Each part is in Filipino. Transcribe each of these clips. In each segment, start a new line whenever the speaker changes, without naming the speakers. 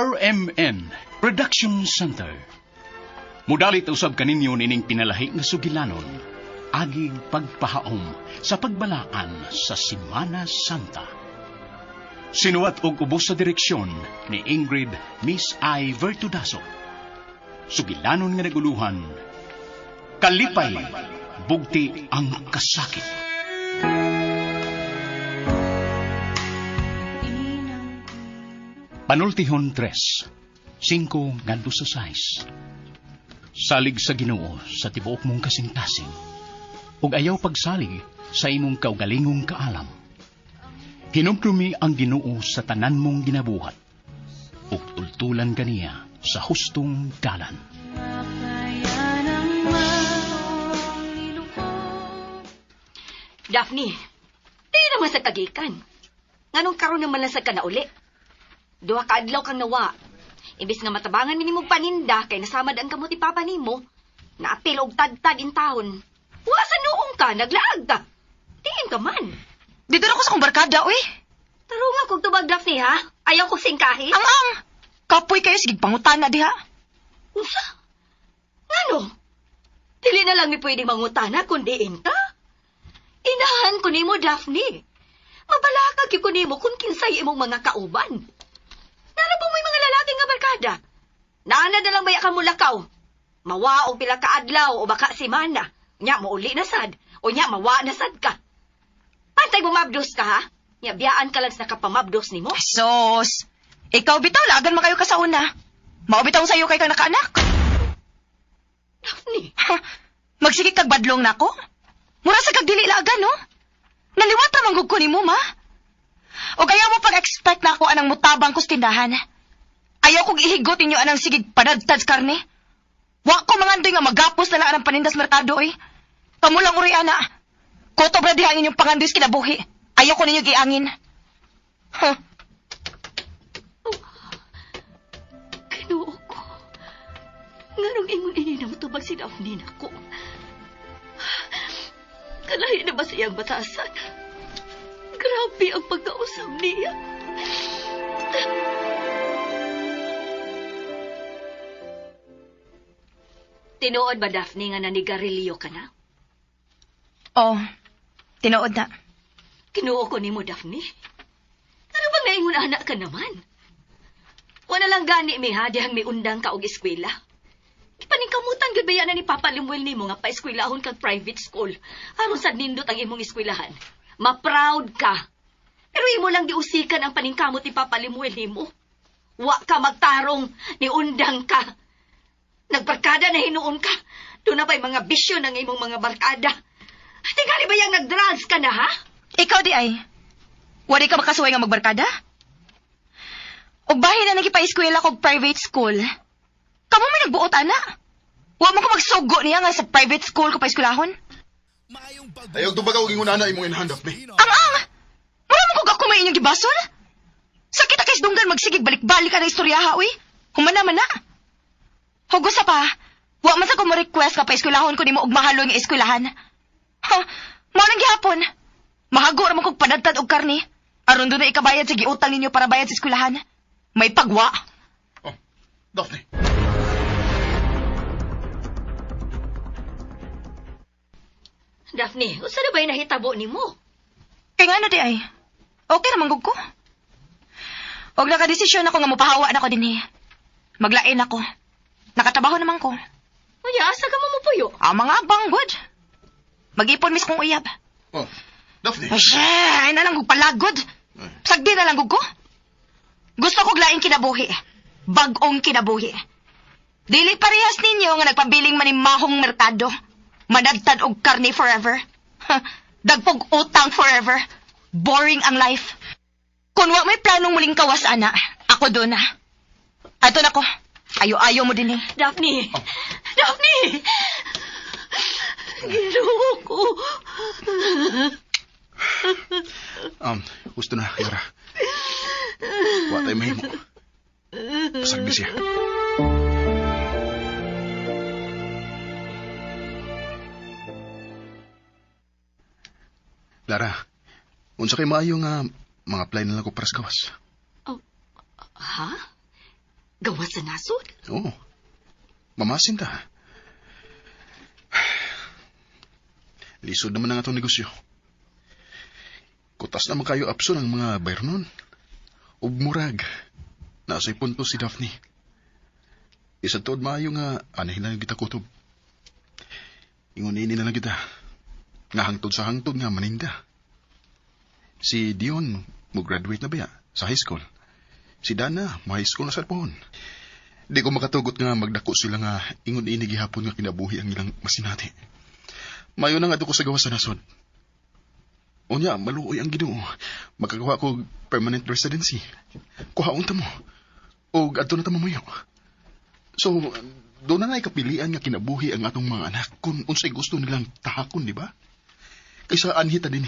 RMN Production Center. Mudalit usab kaninyo nining pinalahi nga sugilanon, agig pagpahaom sa pagbalaan sa Semana Santa. Sinuwat og ubos sa direksyon ni Ingrid Miss I. Vertudaso. Sugilanon nga naguluhan, Kalipay, bugti ang kasakit. Panultihon 3, 5 ngadto sa 6. Salig sa Ginoo sa tibuok mong kasing-kasing, ug ayaw pagsalig sa imong kaugalingong kaalam. Hinumdumi ang Ginoo sa tanan mong ginabuhat, ug tultulan kaniya sa hustong dalan.
Daphne, di naman sa kagikan. Nganong karon naman lang sa ka na uli? Duha ka adlaw kang nawa. Imbis nga matabangan minimong paninda kay nasamad ang kamot ni Papa nimo, naapil og tad-tad in taon. Wasa noong ka, naglaag ka. Tiin ka man.
Dito na ko sa kong barkada, uy.
Tarunga kong tubag, Daphne, ha? Ayaw ko singkahi.
Ang! Kapoy kayo, sige pangutana diha.
Usa? Ngano? Dili na lang ni pwede mangutana kung diin ka. Inahan ko nimo, Daphne. Mabalakag ko nimo kung kinsay imong mga kauban. Narabang may mga lalaki nga barkada. Naana na lang baya ka mulakaw. Mawa og pila ka adlaw o baka semana. Nya mauli na sad. O nya mawa na sad ka. Pantay mo mabdos ka, ha? Nya biyaan ka lang sa kapamabdos nimo.
Sos! Ikaw bitaw, lagan man kayo ka sa una. Maubitaw sa'yo kay kang nakaanak.
Daphne.
Magsigig kag badlong na ko? Mura sa kag dili lagan, no? Naliwata manggug ko ni mo, ma. O ayaw mo pag-expect na ako anang mutabang ko sa tindahan. Ayaw kong ihigot ninyo anang sigig padadtad sa karne. Wa ko mangandoy nga magapos na lang anang panindas merkado, eh. Kamu lang uri, ana. Koto bra diha ang inyong pangandoy sa kinabuhi. Ayaw ko ninyo giangin. Huh.
Kinuo ko. Nganong ingon ininang tubag si Daphne na ko. Kalahi na ba siyang batasan? Grabe ang pagkausap niya. Tinuod ba, Daphne, nga nanigarilyo ka na?
Oh, tinuod na.
Kinuo ko ni mo, Daphne. Ano bang naingon anak ka naman? Wala lang gani, miha, dihang may undang ka og eskwela. Ipaningkamutan gud baya na ni Papa Limuel nimo nga pa-eskwelahon kag private school. Aron sa nindot ang imong eskwelahan. Ma-proud ka. Pero imo lang diusikan ang paningkamot ni Papa Limuel nimo. Wa ka magtarong, ni undang ka. Nagbarkada na hinuon ka. Doon na ba'y mga bisyo ng imong mga barkada. Tingali ba yung nag-drugs ka na, ha?
Ikaw di ay. Wari ka makasuway nga magbarkada? O bahin na nagipa-eskwela kog private school. Kamu may nagbuot, ana? Wa mo ko magsugo niya nga sa private school ko pa-eskwelahon?
Ayaw tubaga og ingon ana imong inhan, Daphne.
Ang! Wala mo kog ako may inyong gibasol? Sakit akis dunggan magsigig balik-balik ka na istorya, ha, uy? Humana man na. Hugo sa pa, wa man sa ko mo request ka pa-eskwelahon ko ni mo og mahalo nga eskwelahan. Ha, mao nang gihapon. Mahago ra man kog padadtad og karne. Aron doon na ikabayad sa giutang ninyo para bayad sa eskwelahan. May pagwa.
Oh, Daphne.
Daphne, usa na ba'y nahitabo ni mo?
Kaya nga di ay. Okay naman gug ko. Og nakadesisyon ako nga mopahawa na ko dinhi. Maglain ako. Nakatrabaho naman ko.
Uya, asa ka mo puyo?
Mga banggod. Mag-ipon mis kong uyab.
Oh, Daphne.
Ay na lang gug palagod. Sagdi na lang gug ko. Gusto ko glaing kinabuhi. Bag-ong kinabuhi. Dili parehas ninyo nga nagpabiling manimahong merkado. Manadtad og karne forever. Dagpog utang forever. Boring ang life. Kung wa may planong muling kawas, ana, ako doon na. Ato na ko. Ayo-ayo mo din eh.
Daphne! Oh. Daphne! Ginoo ko.
Gusto na, Yara. Wa tayo mahimo. Pasagdi siya. Lara, unsa kay maayo nga mga apply na lang ko para sa gawas.
Oh, ha? Gawas sa nasod?
Oo. Mamasin ta. Lisod naman ang atong negosyo. Kutas naman kayo apso ng mga bayro nun. Ug murag. Nasa'y punto si Daphne. Isa tuod maayo nga anahin na kita kutob. Ingunini na lang kita. Nga hangtod sa hangtod nga maninda. Si Dion, mo-graduate na ba ya, sa high school? Si Dana, mo high school na sa pohon. Di ko makatugot nga magdako sila nga ingon ini gihapon nga kinabuhi ang ilang masinati. Mayo na nga ko sa gawas sa nasod. Unya, maluoy ang Ginoo. Magkagawa ko permanent residency. Kuhaon ta mo. O adto na ta mamuyo. So, doon na nga ikapilian nga kinabuhi ang atong mga anak kung unsay gusto nilang tahakon, di ba? Kaysa anhita din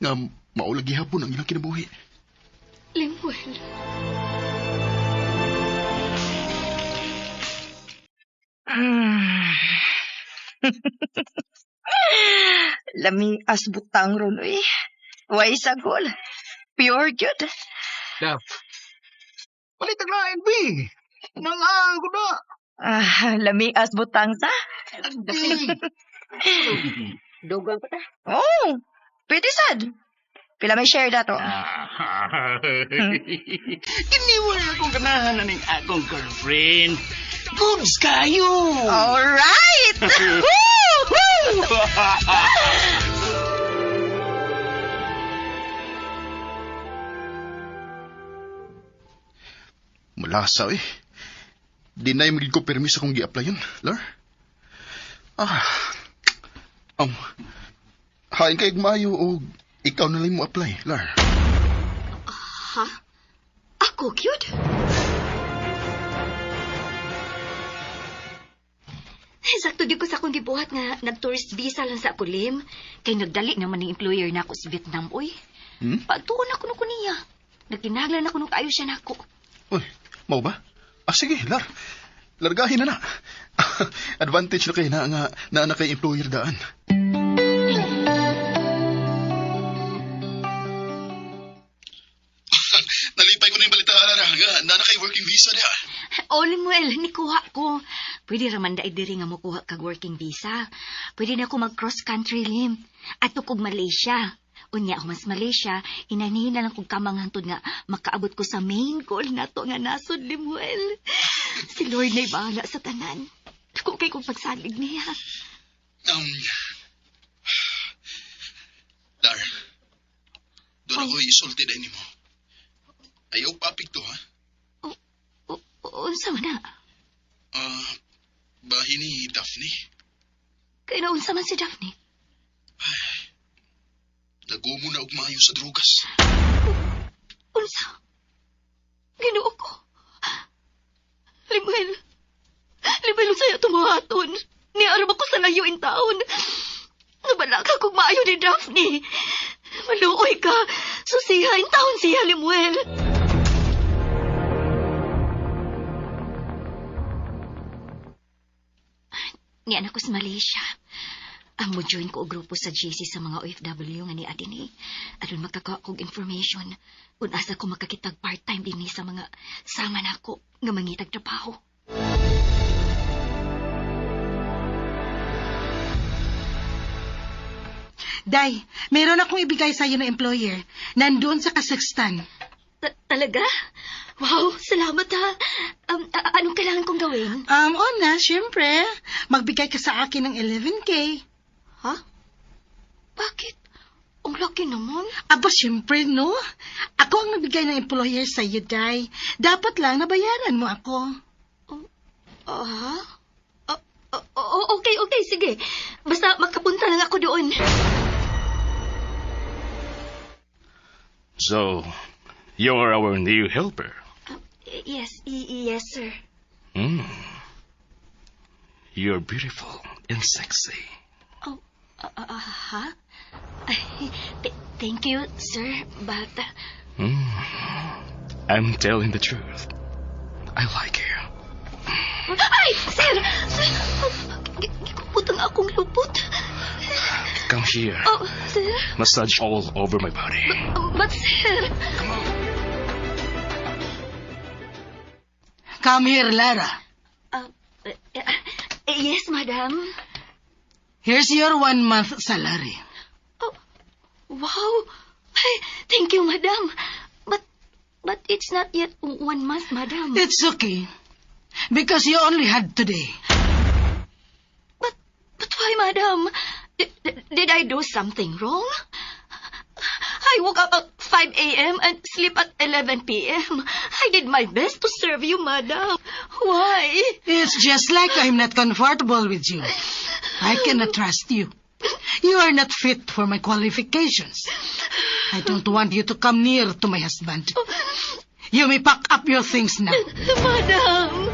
nga maulagi hapon ang ilang kinabuhi.
Lemuel.
Lami as butang ron, uy. Way sagol. Pure good.
Dap. Palit ang lain, B. Nangaan ko na.
Lami as butang sa?
Dogang pa ta.
Oh, pwede sad. Pila may share dato.
Hindi mo na akong ganahan na ng akong girlfriend. Goods kayo.
Alright!
Malasa Di na yung magiging ko permis akong gi-applyan, Lar. Hain kay Mayo o ikaw na lang mo apply, Lar.
Ha? Ako, cute? Sakto di ko sa akong gibuhat nga nag-tourist visa lang sa ako, Lim. Kay nagdali naman ng employer na ako sa Vietnam, uy. Pagtuon ako nung kuniya. Nagkinahanglan ako nung kaayo siya na ako.
Uy, mau ba? Sige, Lar. Largahin na na. Advantage na kayo na kay employer daan. Nalipay ko na yung balitaan na kay working visa niya.
O, Limuel, nikuha ko. Pwede raman daig diri nga mo kuha kag working visa. Pwede na ako mag-cross country, Lim. At kog Malaysia. Unya ako mas Malaysia, inanihin na lang kong kamang hantod nga makaabot ko sa main goal na to nga nasod, Limuel. Si Lord na'y bahala sa tanan. Kung kay kong pagsalig niya.
Lar, doon ako isulti na mo. Ayaw papik to, ha?
Unsa man na?
Bahin ni Daphne.
Kaya na unsa man si Daphne?
Nagumo na og maayo sa drugas.
Unsa? Ginoo ko. Limuel, unsaya tumahaton. Niarap ako sa layo in taon. Nabala ka kung maayo ni Daphne. Maluoy ka. Susiha in taon siya, Limuel. Niyan ako sa Malaysia. Ang mo-join ko o grupo sa GC sa mga OFW nga ni Adini. Aron magkagawa kong information. Unasa ko makakitag part-time din sa mga sama na ako nga mangitag trabaho.
Day, meron akong ibigay sa iyo ng employer. Nandun sa Kazakhstan.
Talaga? Wow, salamat ha. Anong kailangan kong gawin?
Siyempre. Magbigay ka sa akin ng 11K.
Ha? Bakit? Ang laki naman.
Aba, siyempre, no? Ako ang nagbigay ng employer sa iyo, Day. Dapat lang nabayaran mo ako.
Okay, sige. Basta makapunta lang ako doon.
So, you're our new helper.
Yes, sir.
You're beautiful and sexy.
Ha? Thank you, sir, but...
I'm telling the truth. I like you.
Ay! Sir! Gikuputang akong lupot.
Come here.
Oh, sir?
Massage all over my body.
But sir...
Come on.
Come here, Lara.
Yes, madam.
Here's your 1 month salary.
Oh, wow. Ay, thank you, madam. But it's not yet 1 month, madam.
It's okay. Because you only had today.
But why, madam? Did I do something wrong? I woke up at 5 a.m. and sleep at 11 p.m. I did my best to serve you, madam. Why?
It's just like I'm not comfortable with you. I cannot trust you. You are not fit for my qualifications. I don't want you to come near to my husband. You may pack up your things now.
Madam!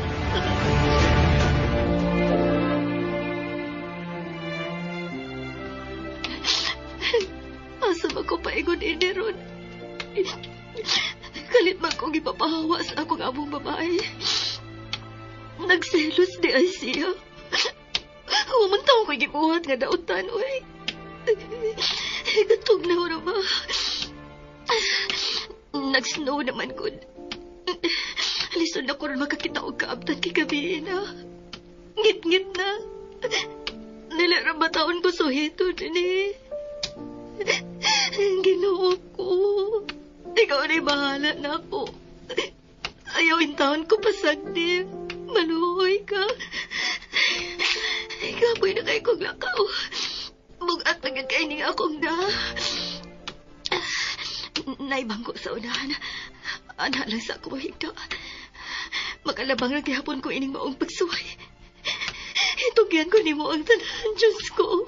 Asa ba ko paingon ini ron? Kalit ba kong ipapahawa sa akong among babae? Nagselos di ay siya. Human taong ko'y gibuhat nga dautan, uy. Gatog na ora ba? Nag-snow naman ko. Lisod na ko rin makakita og kaabtan kay gabi na. Ngit-ngit na. Nilara ba taon ko suhito ni? Ginoo ko. Ikaw na'y bahala na ako. Ayaw taon ko pasagdim. Maluhoy ka. Ikapoy na kayo kong lakaw. Bugat agad kayo ni akong na. Naibangko sa unahan. Anak lang sa ako mahigda. Makalabang na gihapon ko ining maong pagsuway. Itugyan ko ni mo ang tanan, Diyos ko.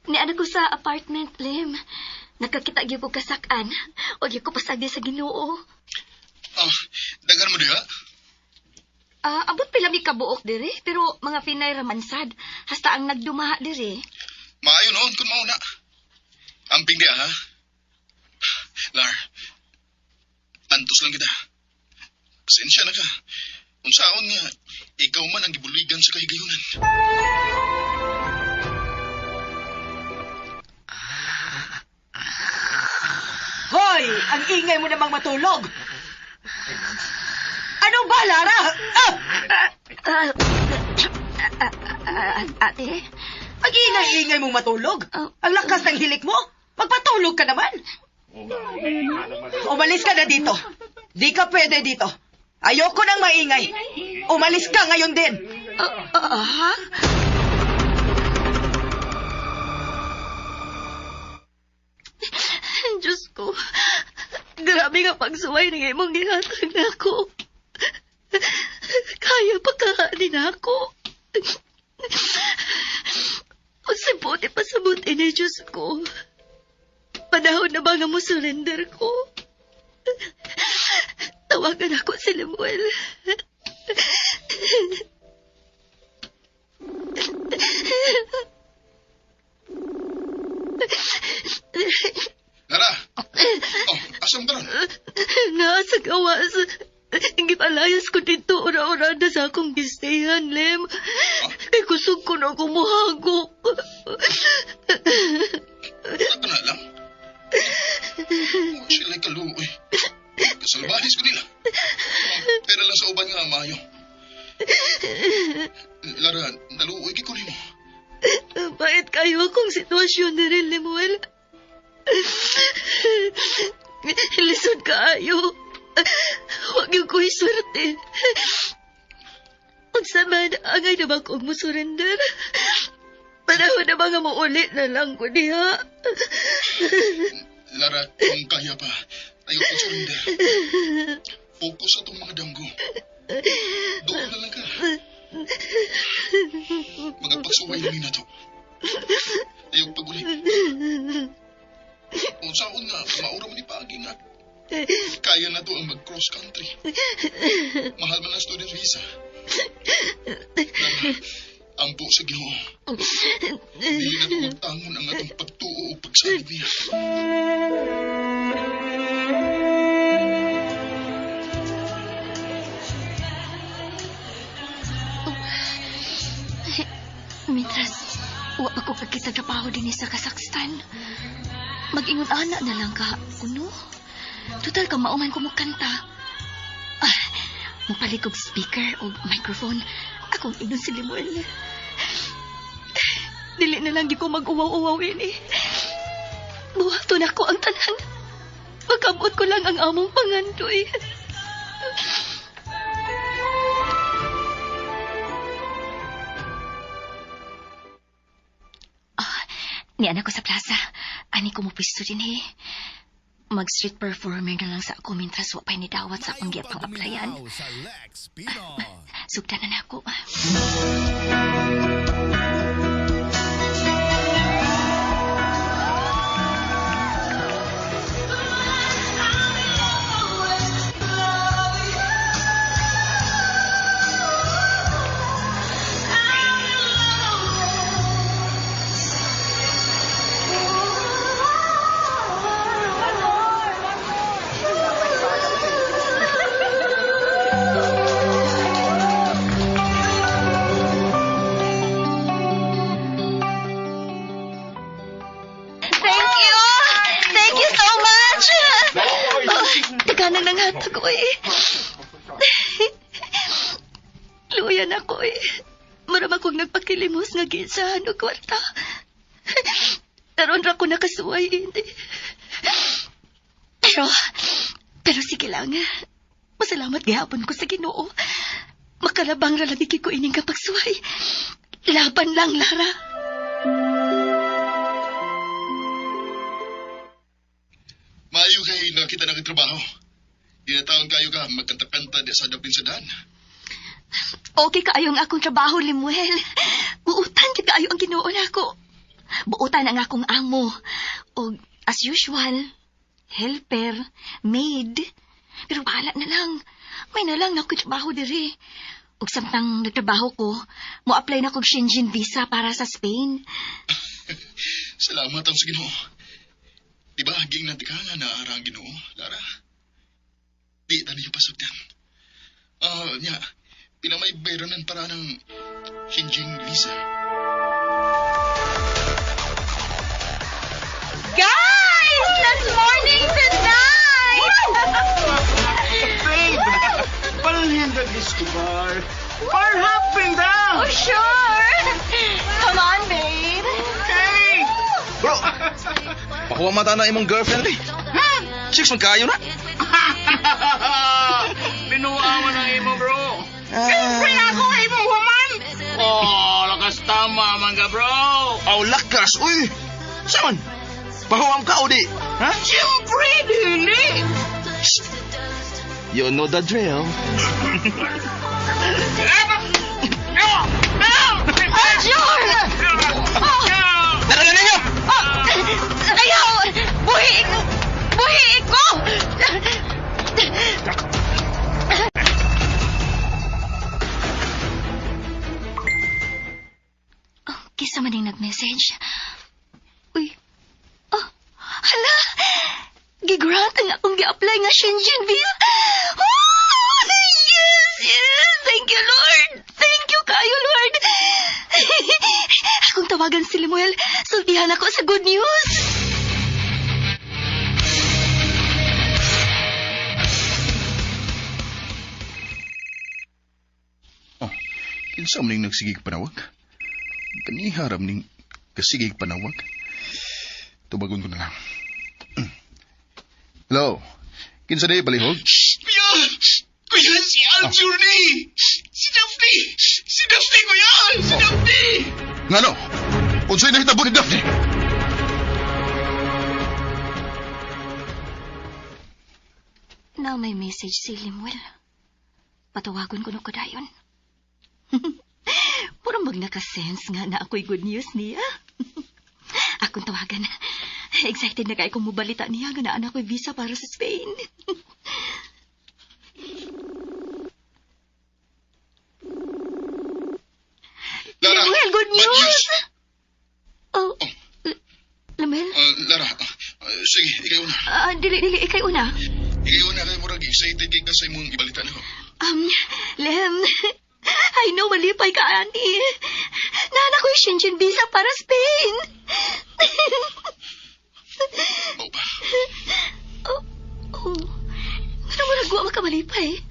Niana ko sa apartment, Lim. Nakakita gyud ko kasak-an. O gyud ko pasagdi sa Ginoo.
Dagan mo diha?
Abot pila mi kabuok diri, pero mga Pinay ramansad. Hasta ang nagdumaha diri.
Maayo noon kung mauna. Amping diha, ha? Lar, antos lang kita. Pasensya na ka. Unsaon nga, ikaw man ang gibuligan sa kahigayunan.
Hoy! Ang ingay mo namang matulog! Ano ba, Lara?
Ate?
Ang ingay mong matulog? Ang lakas ng hilik mo? Magpatulog ka naman! Umalis ka na dito. Di ka pwede dito. Ayoko nang maingay. Umalis ka ngayon din.
Diyos ko, grabe nga pagsuway ng imong gihatag na ako. Kaya pa kahanin ako. Pasibuti pasabuti ni Diyos ko. Panahon na ba nga mo surrender ko? Tawagan ako si Lemuel.
Lara! Asam ka ron?
Nasa gawas. Gipalayas ko dito ora-ora na sa akong gistayan, Lem. Kay kusog ko na kumuhago.
Wala ka na lang. Sila'y kaluoy. Kasalbahis ko nila. Pero lang sa uban nga, Mayo. Lara, naluoy ko rin mo.
Bait kayo akong sitwasyon ni rin, Lemuel. Lisod kaayo. Huwag yung ko'y swerte. Kung saman, angay na ba kong musurrender? Panahon na ba nga maulit na lang ko niya?
Lara, kung kaya pa, ayaw ko surrender. Focus sa itong mga damgo. Doon na lang ka. Mga pagsuway lang na to. Ayaw pagulit. Kung saan nga, maura mo ni Pagi nga. Kaya na to ang mag-cross country. Mahal man ang student visa. Lara, ampo sa Ginoo. Dili na to magtangon ang atong pagtuo o pagsalig niya.
Mitras, wa pa ko pagkita trabaho din sa Kazakhstan. Mag-ingon ana na lang ka, kuno. Total ka mauman ko mo kanta. Mapalig kog speaker o microphone. Akong inon si Limuel. Dili na lang di ko mag-uwaw-uwaw ini. Buhato na ko ang tanan. Magkamot ko lang ang among pangandoy. Niyan ako sa plaza. Ani ko mo pwesto din eh. Mag-street performer na lang sa ako mintras wa pa'y nidawat sa akong giyapang aplayan. Sugda na ako. Taganang nanghatag ko eh. Luyan ako eh. Marama kong nagpakilimos nga ginsahan o kwarta. Taron ra ko nakasuway hindi. Pero sige lang. Masalamat gihapon ko sa Ginoo. Makalabang ra labigi ko ining kapagsuway. Laban lang, Lara.
Maayo kay nakita na trabaho. Dinataon kayo ka magkanta-kanta di sa dapin sa daan.
Okay kaayong akong trabaho, Limuel. Buutan kit kaayo ang Ginoo nako. Buutan ang akong amo. O as usual, helper, maid. Pero bahala na lang. May na lang na ako trabaho diri. Ug samtang nagtrabaho ko, mo-apply na kong Schengen visa para sa Spain.
Salamat ang sa Ginoo. Diba, haging natikala na arang Ginoo, Lara? Di tani yung pasagdan. Nya, pinamay bayranan para ng Schengen visa.
Guys! Let's morning tonight!
Babe! Palhin the disco bar. Bar hopping down!
Oh, sure! Come on, babe!
Okay!
Bro! Pakuha mata na imong girlfriend eh. Chicks man kayo na.
Binuaman ang imo, bro.
Siyempre
ako ay mo, human! Oh, lakas tama, mangga, bro.
Aw, lakas. Uy! Saman? Pahuwam ka o di? Ha?
Siyempre, dili!
You know the drill.
Sure!
Dalaga ninyo!
Ayaw! Buhi ko!
Kisa man yung nag-message. Uy. Hala! Gigrant ang akong gi-apply nga Schengen visa. Oh! Yes! Thank you, Lord! Thank you kayo, Lord! Akong tawagan si Limuel. Sultihan ako sa good news.
Kinsa man ning nagsigig panawag? Kaniharam ning kasigig panawag. Tubagon ko na lang. Hello? Kinsa day palihog?
Kuya! Kuya, si Aljur ni! Si Daphne! Si Daphne, kuya! Si Daphne!
Ngano? Unsay nahitabo ni Daphne?
Na may message si Limuel. Patawagon ko no kadayon. Puro magnaka-sense nga na ako'y good news niya. Akong tawagan. Excited na kayo kung mubalita niya nga na anak ko'y visa para sa Spain.
Lara!
Limuel, good
bad
news! Oh, Limuel?
Lara, sige, ikaw na.
Dili, ikay una.
Ikaw na kayo murag excited kay ka sa imong ibalita na ko.
Lem, I know malipay ka, Auntie. Ganahan ako yung Schengen visa para Spain.
Mau ba?
Oh. Ano mo nagwa makamalipay?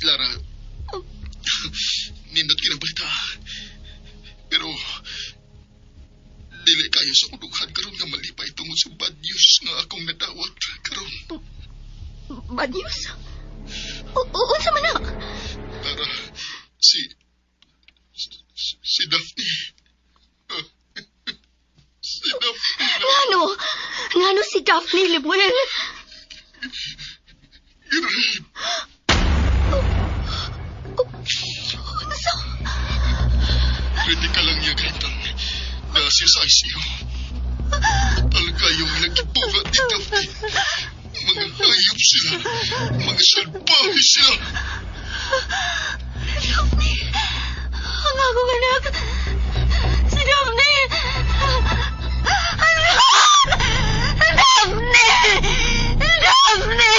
Clara, nindot kinabalita. Pero, dili kayo sa uluhan karon nga malipay tungod sa bad news nga akong nadawat karon.
Bad news? Unsa man na?
Clara, si Daphne. Si Daphne.
Ngano si Daphne Lemuel?
I-rape.
Unsa?
Critical lang niya kahintang na siya sa ICU. Algayong nagkibuhat ni Daphne. Mga hayop sila. Mga salbahe sila.
Daphne! Ang akong anak! Si Daphne! Anak! Daphne! Daphne!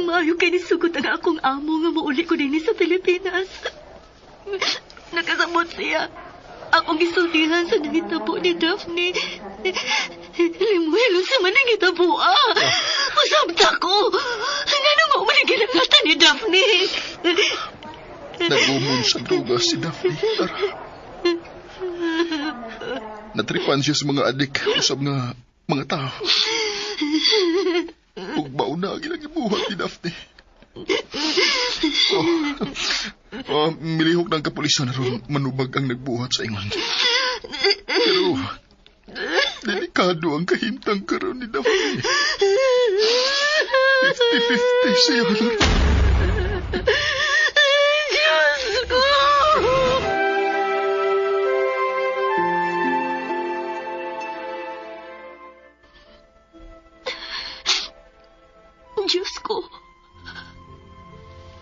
Maayo kay nisugot ang akong amo nga mauli ko din sa Pilipinas. Nakasabot siya. Akong gisultihan sa nangitabo ni Daphne. Lemuel, sa man nangitabo Masabta ko. Ngano mo man ginagatan ni Daphne?
Nagumon sa droga si Daphne, Tara. Natripan siya sa mga adik, usab nga mga tao. Ug mauna ang ginagibuhat ni Daphne. Milihok ng kapulisan na ron manubag ang nagbuhat sa ingon. Pero, delikado ang kahimtang karon ni Daphne. 50-50 siya.
Diyos ko! Diyos ko,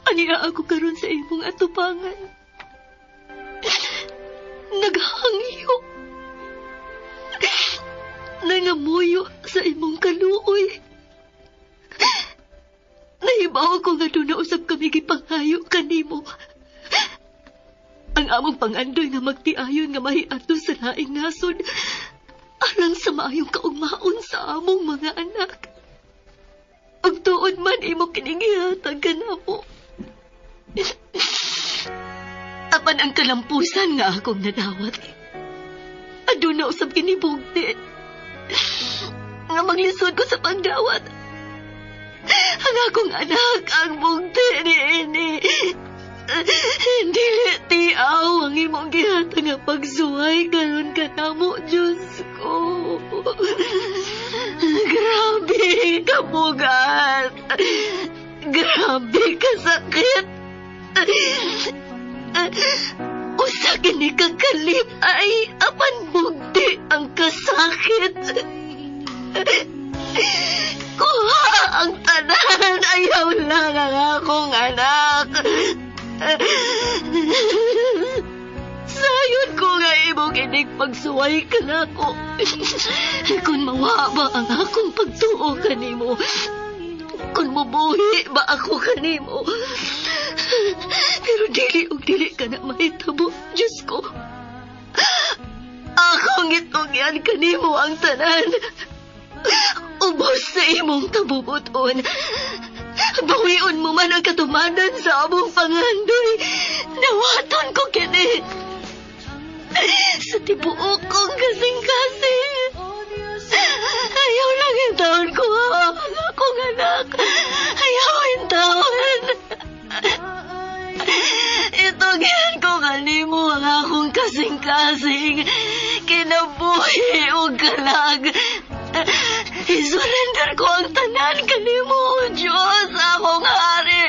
aniya ako karon sa imong atubangan. Naghangyo. Nangamuyo sa imong kaluoy. Nahibaw ko nga doon na usap kami gipanghayo kanimo. Ang among pangandoy nga magtiayon nga mahiato sa laing nasod alang sa maayong kaugmaon sa among mga anak. Ang tuod man imo kiningihatag ka na mo. Apan ang kalampusan nga akong nadawat. Aduna usab kinibugti. Nga maglisod ko sa pagdawat. Ang akong anak ang bugti ni ini. Dili tiaw ang imong gihatag nga pagsuway karon ka namo, Diyos ko. Grabe kabugat. Grabe kasakit. Usa kini kakalip ay apan bugti ang kasakit. Kuha ang tanan, ayaw lang ang akong anak. Sayon ko nga imong inig pagsuway ka na ko. Kung mawaba ang akong pagtuo kanimo, kung mabuhi ba ako kanimo. Pero dili og dili ka na mahitabo, Diyos ko. Akong itugyan kanimo ang tanan. Ubos sa imong kabubuton. Bawion mo man ang katumanan sa among pangandoy. Nawaton ko kini. Sa tibuok kong kasing-kasing. Ayaw lang yung taon ko ang akong anak. Ayaw yung taon. Itugyan ko kanimo ang akong kasing-kasing. Kinabuhi o kalag. Isurrender ko ang tanan kanimo, Diyos, akong hari.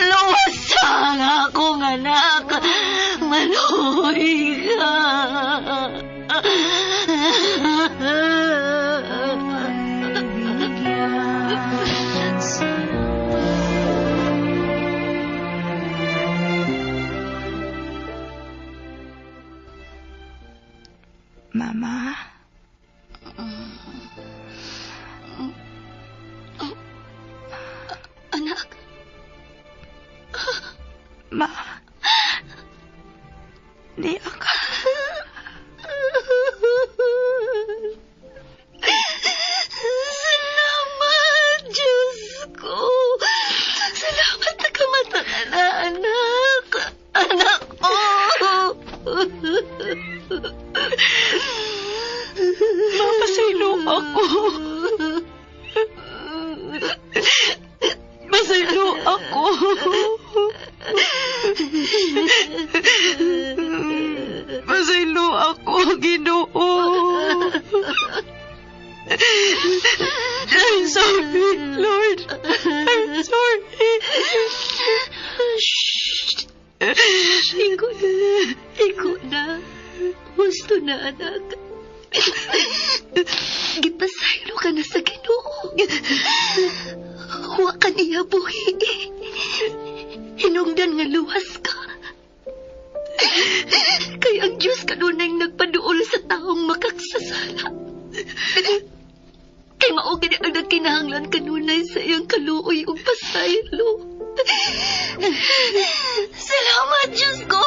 Luwasa ang akong anak. Manuhi ka.
Mama?
Anak,
Ma? Di ako.
salamat, Diyos ko. Salamat na kamata ka na, anak. Anak ko.
Mapasilo ako. Masalo ako. Masalo ako, Ginoo. I'm sorry, Lord. I'm sorry.
Iko na. Gusto na, anak. Gipasaylo ka na sa Ginoo. Huwag ka niya buhi. Hinungdan nga luwas ka. Kaya ang Diyos kanunay nagpaduol sa taong makaksasala. Kay maugin ang nagkinahanglan kanunay sa iyang kaluoy ug pasaylo. Salamat, Diyos ko.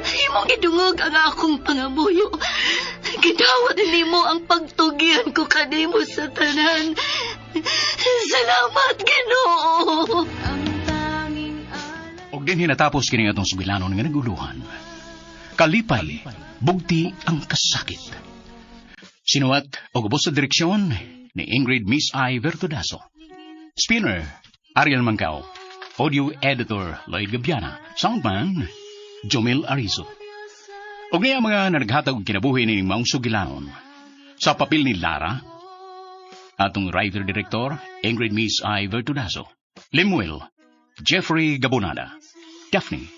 Imong gidungog ang akong pangamuyo. Gidawat nimo ang pagtugian ko kanimo sa tanan. Salamat, Ginoo.
Og din hinatapos kini atong sugilanon nga naguluhan. Kalipay, bugti ang kasakit. Sinuwat og ubos sa direksyon ni Ingrid Miss I. Vertudaso. Spinner, Ariel Mancao. Audio editor, Lloyd Gabiana. Soundman, Jomil Arizo. Og niya mga naghatag og kinabuhi ni maong sugilanon. Sa papel ni Lara, atong writer-director, Ingrid Miss I. Vertudaso. Limuel, Jeffrey Gabonada. Daphne,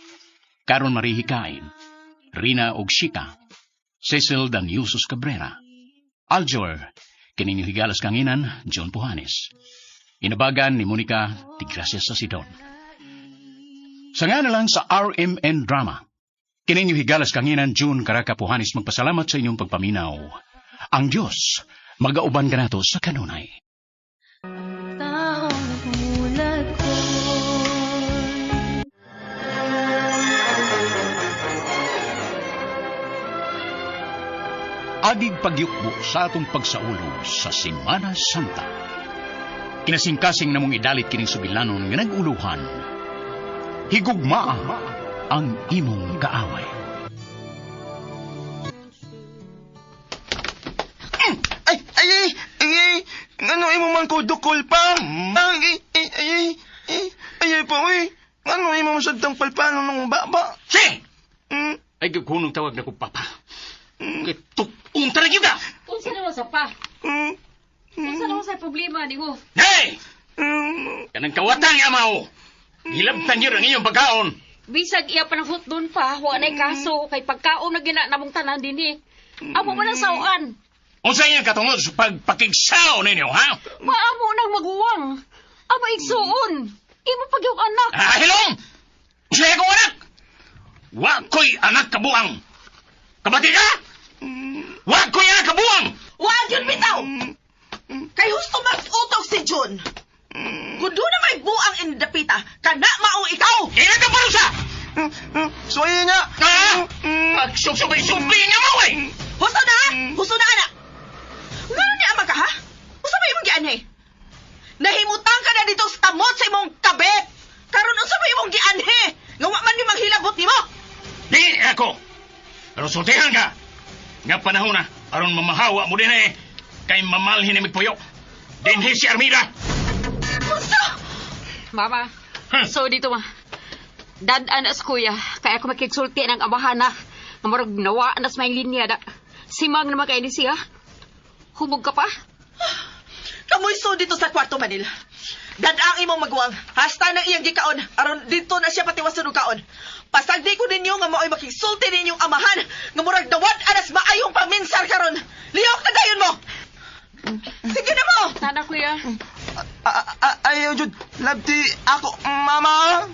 Caron Marie Hikain. Rina og Shika. Cecil Daniusos Cabrera. Aljor, kining higalas kanginan, John Puhanes. Inabagan ni Monica Tigracias sa Sidon. Sanga na lang sa RMN Drama. Kining higalas kanginan, June Caraca Puhanes, magpasalamat sa inyong pagpaminaw. Ang Diyos, mag-auban ka nato sa kanunay. Agig pagyukbo sa atong pagsaulo sa Semana Santa. Kinasingkasing namong idalit kining sugilanon nga nag-uluhan. Higugmaa ang imong kaaway.
Ano imo man ko dukol pa? Pa, uy. Ano imo man sadang palpano ng baba?
Si! Ay, kunong tawag na ko, Papa. Tukong talaga ka!
Unsa naman sa pa? Unsa naman sa problema ni mo?
Hey! Kanang kawatang yamaw! Hilabtan yun ang iyong pagkaon!
Bisag iya panahot doon pa, wa na'y kaso, kay pagkaon na gina namong tanan din eh. Amo man ang sawan.
Unsa iyang katungod sa pagpakigsaw ninyo, ha?
Maamo nang maguwang. Amo igsuon. Imo pag yung anak.
Hilong! Siya akong anak! Wa ko'y anak kabuang! Kabati ka? Wa ko'y anak kabuang!
Wag yun bitaw! Kay husto mag-utok si Jun. Kung doon na may buang indapita, kana maong ikaw!
Ilan ka parusa!
Suwayin niya!
Ha? Magsusubay-subay niya mo, eh!
Husto na! Husto na, anak! Ngano niya ama ka, ha? Husto ba imong gianhe? Nahimutang ka na dito sa tamot sa imong kabet! Karon unsa ba imong gianhe? Nga wa man ni maghilabot nimo!
Di ako! Pero sultihan ka! Nga panahon na, aron mamahawa mo din eh, kay mamalhin ni Migpuyo. Dinhi si Armida!
Mama, so dito ma. Dadaan as kuya, kaya ako makiksulti ng amahan na. Marag nawa na sa may linya da. Simang naman kayo ni siya. Humog ka pa?
Kamoy so dito sa kwarto Manila. Dadang imong maguwang. Hasta ng iyang gikaon. Aron dito na siya patiwasan og kaon. Pasagdi ko ninyo nga mao'y makiksulti ninyong amahan. Nga murag dawat anas maayong paminsar karon. Liyok na dayon mo! Sige na mo!
Sana kuya.
Ayaw, Jud. Labti ako, mama.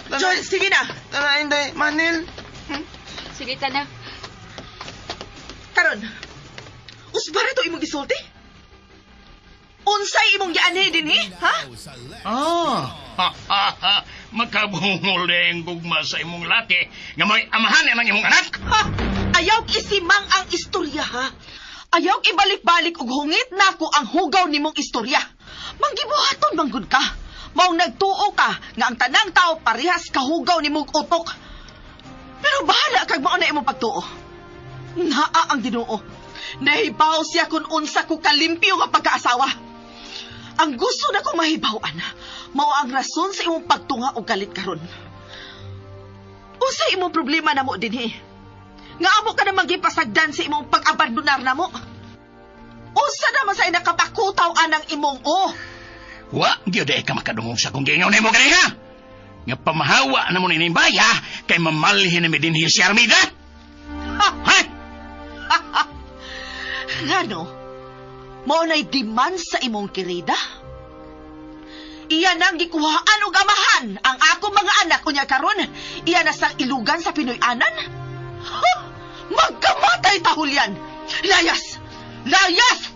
Joy, sige na.
Hindi, Manil.
Sige, tana.
Karon, usbara to imong gisulti? Unsay imong gianhi dinhi, ha?
Makabungol na yung gugma sa imong laki nga may amahan ng imong anak.
Ha? Ayaw isimang ang istorya, ha? Ayaw ibalik-balik og hungit nako ang hugaw nimong istorya. Manggibuhaton manggod ka. Maong nagtuo ka nga ang tanang tao parehas kahugaw nimong utok. Pero bahala kag mao na imong pagtuo. Naa ang Ginoo. Nahibaw siya kung unsa ko kalimpyo nga pagkaasawa. Ang gusto na kong mahibawan, mao ang rason sa imong pagtunga og galit karon. Unsa imong problema namo dinhi? Nga amo ka namang gipasagdan sa imong pag-abandonar namo. Unsa naman sa nakapakutaw anang imong
Wa, gyud ka makadungog sa kung gingaw nimo ganiha. Nga pamahawa na mo ni baya kay mamalhin na mi dinhi si Armida. Ha?
Ngano? Mao nay demand sa imong kirida? Iya nang gikuhaan og amahan ang akong mga anak unya karon. Iya na sang ilugan sa Pinoy-anan. Magkamatay tahulyan. Layas! Layas!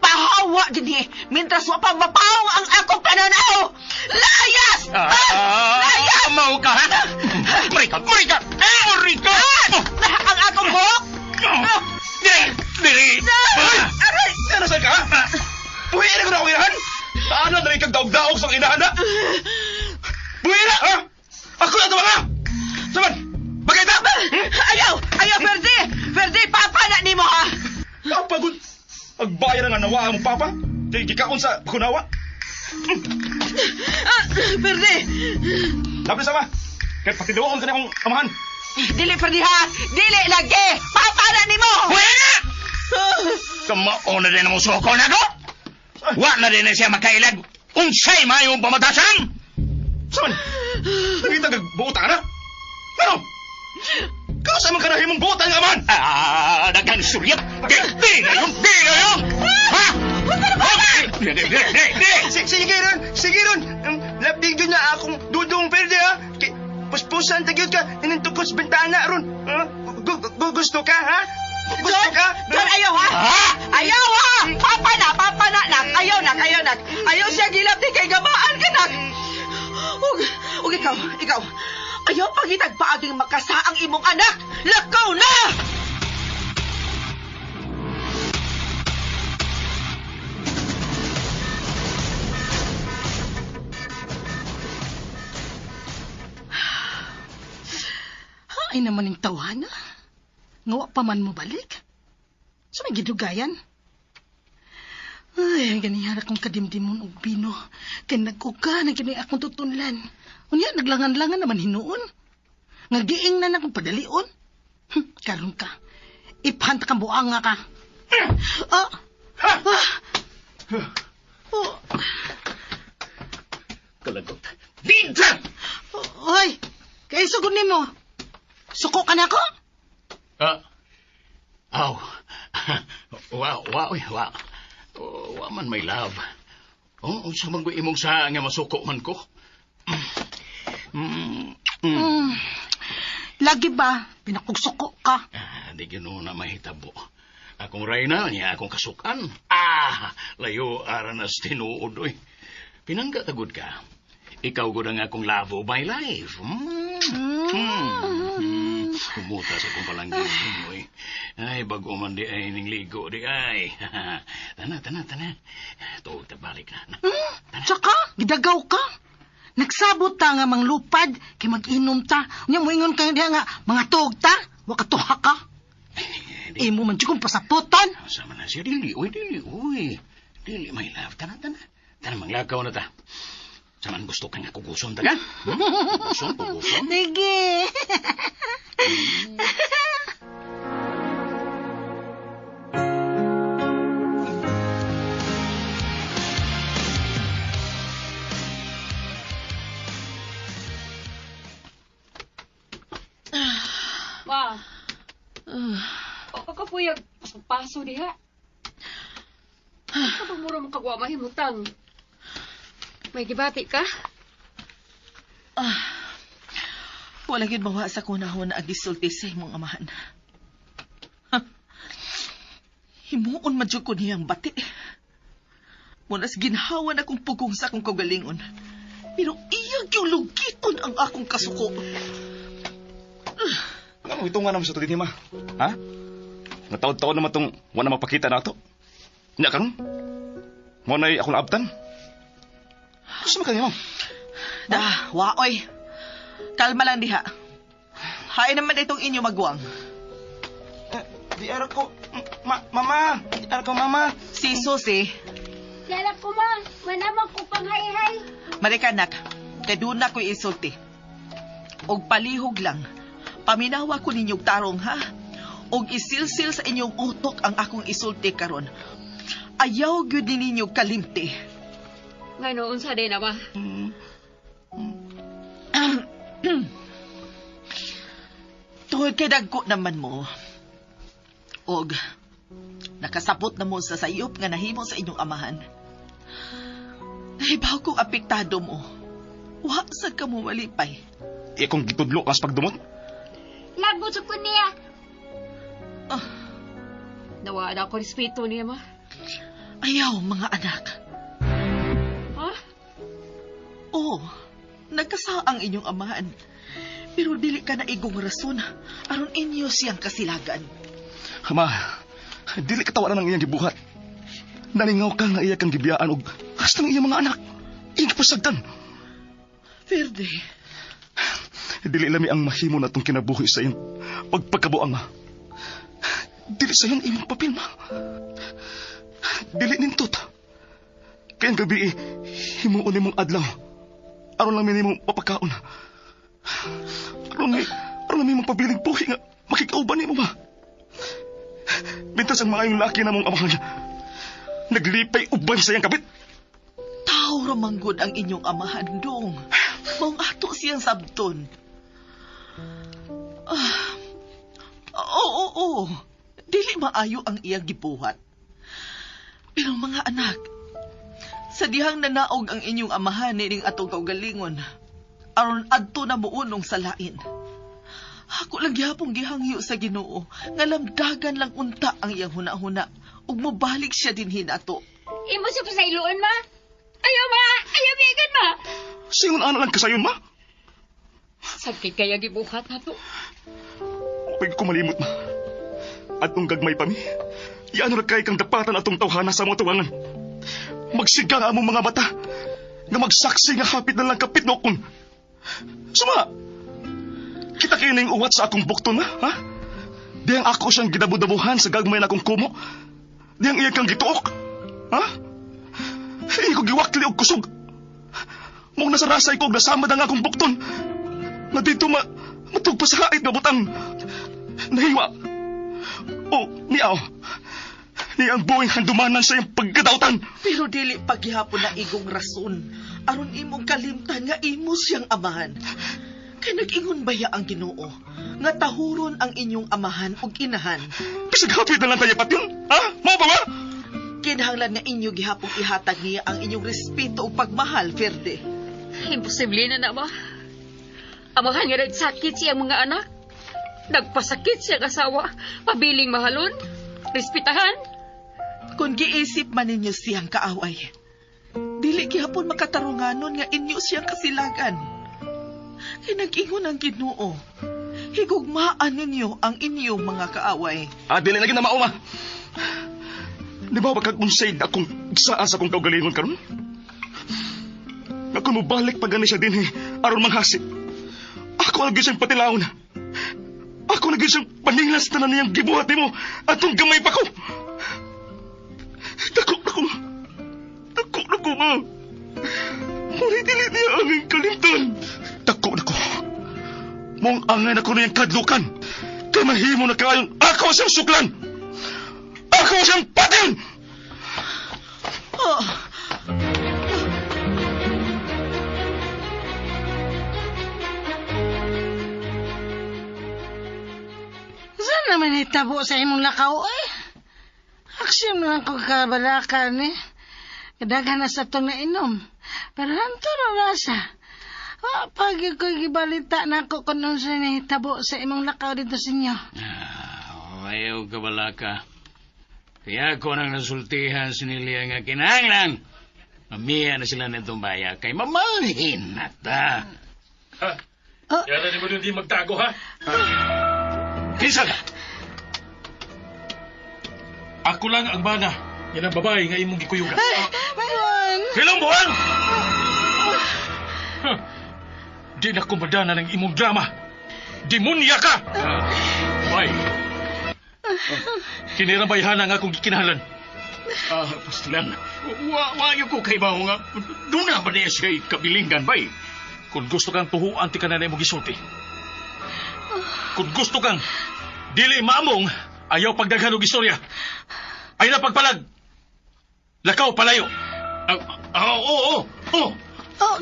Pahawa dinhi mintras wa pa mapawong ang akong pananaw. Layas! Layas!
Mau ka ha? Marika!
Ang akong buhok!
Dili!
Ano saan ka, ha? Buhay na ko na kuyahan! Ano na rin kang daog-daog sa inahan, ha? Buhay na, ha? Ako na ito, ha? Saman! Bagay na!
Ayaw, Verdi! Verdi, papa na ni mo, ha?
Kapagod! Agbayar nga nawa mo, papa! Kaya gikaon sa kunawa!
Verdi!
Labi sama! Kaya patidawaon ka na akong amahan!
Dili, Verdi, ha? Dili, lagi! Papa na ni mo!
Buhay na! Kamao na din ang musoko na ko! Wa na din na siya makailag. Unsay mayong pamatasan?
Saman! Nakita kag buutan ka na? Ano? Kausa man ka na himong buutan nga man!
Dagang suryap! Di na yun! Ha?
Sige ron! Lapdig yun na akong dudong perde, ha? Puspusan tagyod ka, inintukos bintana ron. Gusto ka, ha? Gusto ka?
John, ayaw, ha? Ayaw, ha? Papa na, nak. Ayaw, nak. Ayaw siya gilap di kay gamaan ka, nak. Ug ikaw. Ayaw pagitag paaging makasaang imong anak. Lakaw na!
Ay naman yung tawana. Ngawa pa man mo balik. Sa may gidugayan. Ay, ganihara kong kadimdimon og bino. Kaya nag-uga na gini akong tutunlan. Unya, naglangan-langan naman hinuon. Ngagiing na akong padalion. Karon ka. Ipanta kang buang nga ka.
Kalagot. Binta!
Oy, kaya sugod ni mo. Suko ka na ko?
Wa man, my love. Sa manggo imong sa nga masuko man ko.
Lagi ba? Pinakugsuko ka.
Di gano'n na mahitabo. Akong rayna, niya akong kasukan. Layo aranas tinuod, oy. Pinangga tagod ka. Ikaw gud ang akong love of my life. Kumuta sa kong palanggin mo, eh. Ay, bago man di ay ning ligo, di ay. Tana. Tuog ta balik na.
Tsaka, gidagaw ka. Nagsabot ta nga manglupad, kay mag-inom ta. Nya mo ingon kayo diha nga, mga tuog ta, wakatuha ka. Imo man tiyong pasaputan.
Sama na siya, dili, uy. Dili, my love, tana. Tana, manglakaw na ta. Saman gusto ka nga kuguson ta ka? Kuguson?
Sige.
Ma. O kapuyag paso diha. Ano ba mura mo kagwa mahimutan? May gibati ka?
Wala gid mawa sa kunahon na agisulti sa imong amahan. Himuon man jud ko niyang bati. Munas ginhawan akong pugong sa akong kaugalingon. Pero iyag yung lugiton ang akong kasuko.
Ano ito nga naman sa ito din, ma? Ha? Nataod-taon naman itong wala magpakita na ito. Nya karon? Ngunay akong naabtan. Gusto mo kanina, ma'am?
Waoy. Kalma lang diha. Hain naman itong inyo magwang.
Di araw ko, mama. Di araw ko, mama.
Si Susi.
Yala ko ma, manamang ko pang hay-hay.
Marikanak, kay doon na ko'y isulti. Og palihog lang, paminawa ko ninyong tarong ha. Og isilsil sa inyong utok ang akong isulti karon. Ayaw gyud ninyong kalimti.
Nganoon sa din, ama.
Tuhod kay dagko naman mo. Og nakasapot na mo sa sayop nga nahimo sa inyong amahan. Nahibaw kong apektado mo. Wa sa ka mo malipay.
Iya kong gitudlo kas pagdumot.
Lagbot ko niya.
Nawala ko respeto niya, ma.
Ayaw, mga anak.
Ha?
Oo, nagkasa ang inyong amahan. Pero dili ka na igong rason aron inyo siyang kasilagan.
Ma, dili katawanan ng iyang gibuhat. Nalingaw ka nga iya kang gibiyaan og hastang iyang mga anak. Iyang kapasagdan.
Verde.
Dili lami ang mahimo na itong kinabuhi sa iyong pagpagkabuang, ma. Dili sa iyong imong papel, ma. Dili nintot. Kayang gabi himuon ni mong adlaw. Aron lang minimong papakaon. Aron lang mong pabiling buhi nga makikauban ni mo, ma. Bintas ang mga yung laki na mong amahan niya. Naglipay uban sa iyang kabit.
Tao ramanggod ang inyong amahan dong. Maong ato siyang sabton. Oo. Dili maayo ang iyang gibuhat. Pero mga anak, sa dihang nanaog ang inyong amahan ning atong kaugalingon, aron adto na muunong sa lain. Ako lang gihapong gihangyo sa Ginoo, nga lamdagan lang unta ang iyang huna-huna, ug mobalik siya dinhin ato.
Imo siya pa sa iluon, ma. Ayaw, ma. Ayaw, bigan, ma.
Singon ana lang kasayon, ma?
Sakit kaya gibuhat na to.
Pwede ko malimot, ma. Atong gagmay pa mi. Iano na kay kang dapatan atong tawhana sa mga tuwangan. Magsiga nga among mga mata. Nga magsaksi nga hapit na lang kapit nokon. Suma! Kita kayo na yung uwat sa akong bukton, ha? Diyang ako siyang gidabudabuhan sa gagmay na akong kumo. Diyang iya kang gituok. Ha? Hindi ko giwakli og kusog. Mong nasarasay ko og nasamad ang akong bukton. Na dito matugpa sa hait na butang. Nahiwa. O, niyaw. Niyang buwing handumanan sa iyong pagkadautan.
Pero dili paghihapon na igong rason. Aron imong kalimtan nga imo siyang amahan. Kay nag-ingon baya ang Ginoo nga tahuron ang inyong amahan ug inahan.
Bisag hapit na lang tayo pat yun, ha? Mao ba nga?
Kinahanglan nga inyo gihapong ihatag niya ang inyong respeto ug pagmahal, Verde.
Imposible na, ma. Amahan nga nagsakit siyang mga anak. Nagpasakit siyang asawa. Pabiling mahalon. Respetahan.
Kung giisip man ninyo siyang kaaway, dili gihapon makatarunganon nga inyo siyang kasilagan. Kay nag-ingon ang Ginoo, higugmaan ninyo ang inyong mga kaaway.
Dili na ginamao, ma. Di ba kag-unsay akong saan sa akong kaugalingon karon? Ako mo balik pag gani siya din, aron manghasik. Ako lagi siyang patilawon. Ako lagi siyang paninglas na niyang gibuhat mo atong gamay pa ko. Dako na ko, ma. Ngunit dili niya aming kalimtan. Dako na ko. Mong angay ako na yung kadlukan. Kaya mahimo na kayong ako siyang suklan. Ako siyang patin!
Saan naman itabo sa imong lakaw, eh? Aksyon na lang kong kabalakan, eh. Kadaghan na sa itong nainom. Pero hanto na rasa. Pag ko'y gibalita na ako kung nung siya nahitabo sa imong lakaw dito sa inyo.
Ayaw kabalaka.
Kaya ko nang nasultihan siniliya nga kinahanglan. Mamiya na sila ng tumbaya kay mamalhin na ta.
Kaya na mo hindi magtago, ha?
Kinsa na? Ako lang ang mana. Yan ang babae nga imong gikuyugan. Ilang buwan? Di na kumadana ng imong drama. Demonya ka! Bay. Kinirabayhan nga akong gikinahalan.
Pastulan, wayo ko kay Baho nga. Doon na ba niya siya kabilingan, bay?
Kung gusto kang tuhuan, ti ka na mo gisulti. Kung gusto kang dili maamong, ayaw pagdaghan og istorya. Ay na pagpalag. Lakaw palayo.
Oo.
Oh,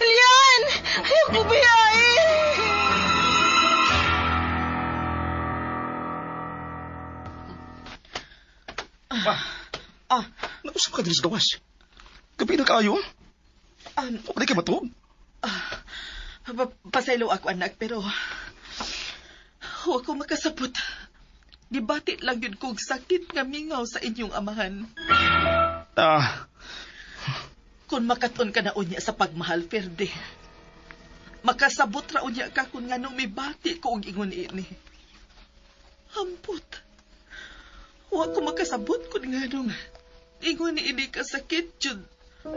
Lian! Ayaw ko biyahe!
Nausap ka din sa gawas. Gabi na kayo. Wala ka matulog.
Pasaylo ako, anak, pero huwag ko makasabot. Gibati lang yun kong sakit nga mingaw sa inyong amahan. Kung makaton ka na unya sa pagmahal, Ferde, makasabot ra unya ka kung nga nung may bati ko ang ingon ini. Hampot. Huwag ko makasabot kung nga nung ingon ini kasakit yun.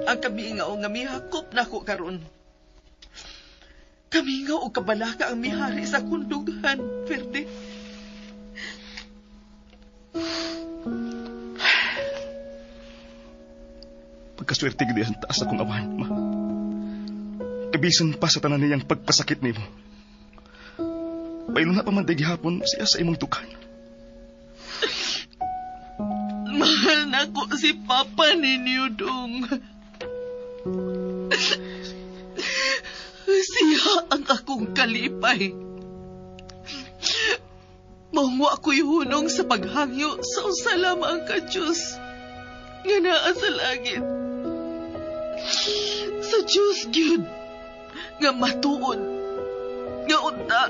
Ang kamingaw nga mihakop na ko karon. Kamingaw o kabalaka ang mihari sa kundugan, Ferde.
Pagkaswerte gidi ang taas akong awan, ma. Kabisan pa sa tanan niyang pagpasakit nimo. Pailo na pa man hapon siya sa imong tukan.
Mahal na ko si Papa ninyo, Dong. Siya ang akong kalipay. Mangwa ko'y hunong sa paghangyo sa usalamang ka Diyos nga naa sa langit. Sa Diyos, Gyud, nga matuod, nga unta.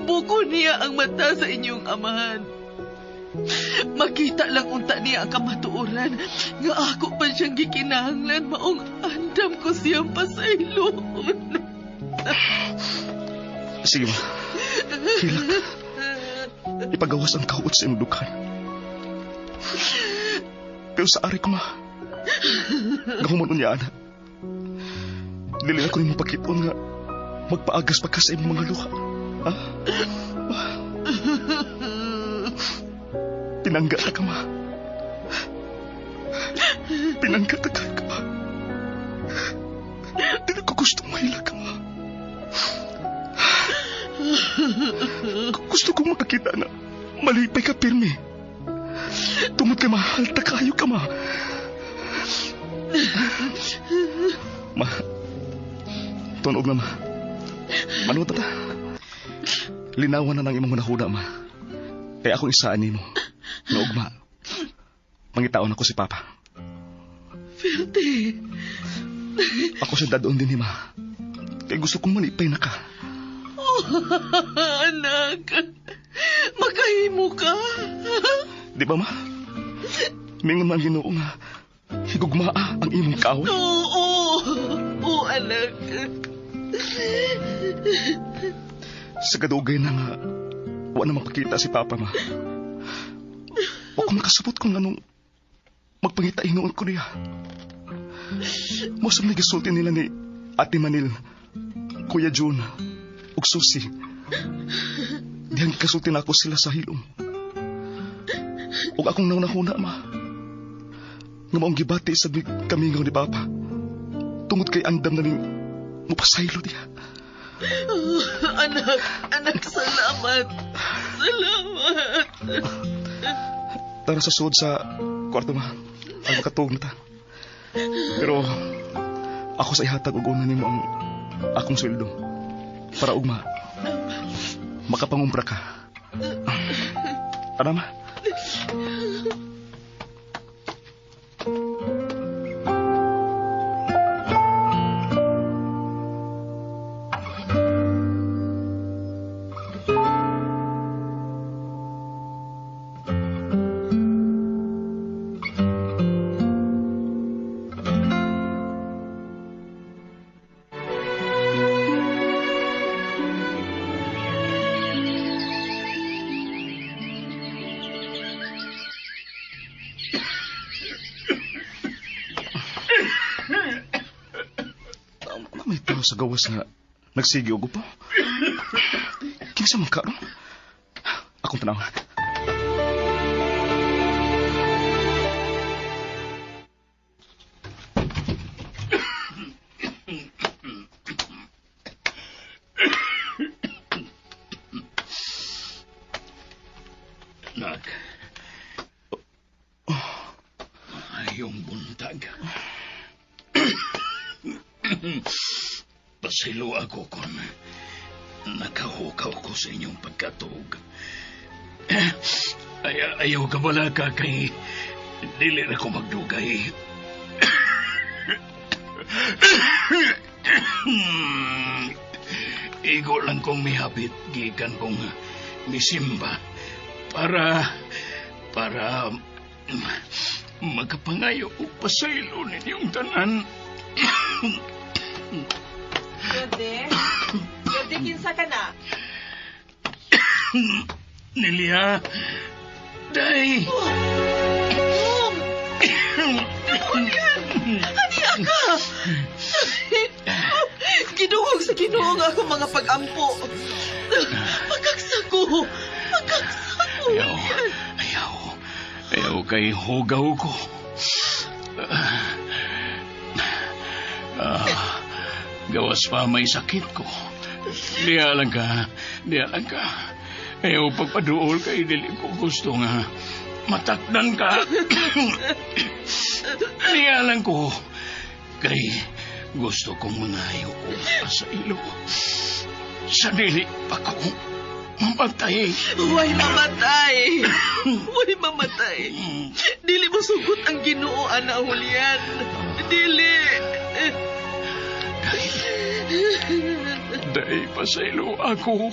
Buko niya ang mata sa inyong amahan. Makita lang unta niya ang kamatuoran nga ako pa siyang gikinahanglan maong andam ko siyang pasayloon.
Sige, ma. Hilak. Ipagawas ang kauot sa imong dukan. Pero sa ari ko, ma. Gahuman niya, anak. Dili ako nimong pakiton nga magpaagas pa ka sa imong mga luha. Ha? Pinangga ta ka, ma. Pinangga ta ka, ma. Dili ko gustong mahila ka, ma. Gusto kong makakita na malipay ka pirme. Tumod ka, mahal ta kayo ka, ma. Ma, tunog na, ma. Manood na ta. Linawan na ng imong nahuda, ma. Kaya akong isaan nimo. Naugma. Mangitaon ako si Papa.
Ferde.
Ako siya dadoon din ni ma. Kaya gusto kong malipay na ka.
Oh, anak. Makahimo ka.
Di ba, ma? Mingon man Ginoo nga higugmaa ang imong kaaway.
Oo, anak.
Sa kadugay na nga wala na mapakita si Papa, ma. Huwag ko nakasabot kung anong magpangita inoon ko niya. Mosam na gisulti nila ni Ate Manil, Kuya June, ug Susi. Dihang kasulti na ako sila sa hilom. Ug akong naunahuna, ma. Nga maong gibati sa kamingaw ni Papa. Tungod kay andam na ning mupasaylo diya.
Anak, salamat. Salamat.
Tara sa suod sa kwarto, ma. Ang makatug na ta. Pero ako sa ihatag og una nimo ang akong sweldo para ugma makapangumpra ka. Tara, ma. May tao sa gawas nga nagsigi og upo. Kinsa man karon? Akong tanawon.
Nak. Ayong buntag. Pasilo ako kung nakahukaw ko sa inyong pagkatog. Ayaw ka wala ka kay dili na ko magdugay. Igo lang kong mihapit gikan kong misimba para makapangayo o pasaylo ninyong tanan.
Gede, kinsa ka na?
Nelia, day.
Haniya ka! Ginuhog sa ginuhog ako mga pag-ampo. Magkagsako!
Ayaw kay hugaw ko. Gawas pa may sakit ko. Diya lang ka. Ayaw pagpaduol kay dili ko gusto nga matakdan ka. Diya lang ko. Kay gusto kong mangayo ko sa ilo. Sa dili pa ko mamatay.
Huwag mamatay. Dili mo sugot ang Ginoo, Ana Julian. Dili.
Dahil pasaylo ako.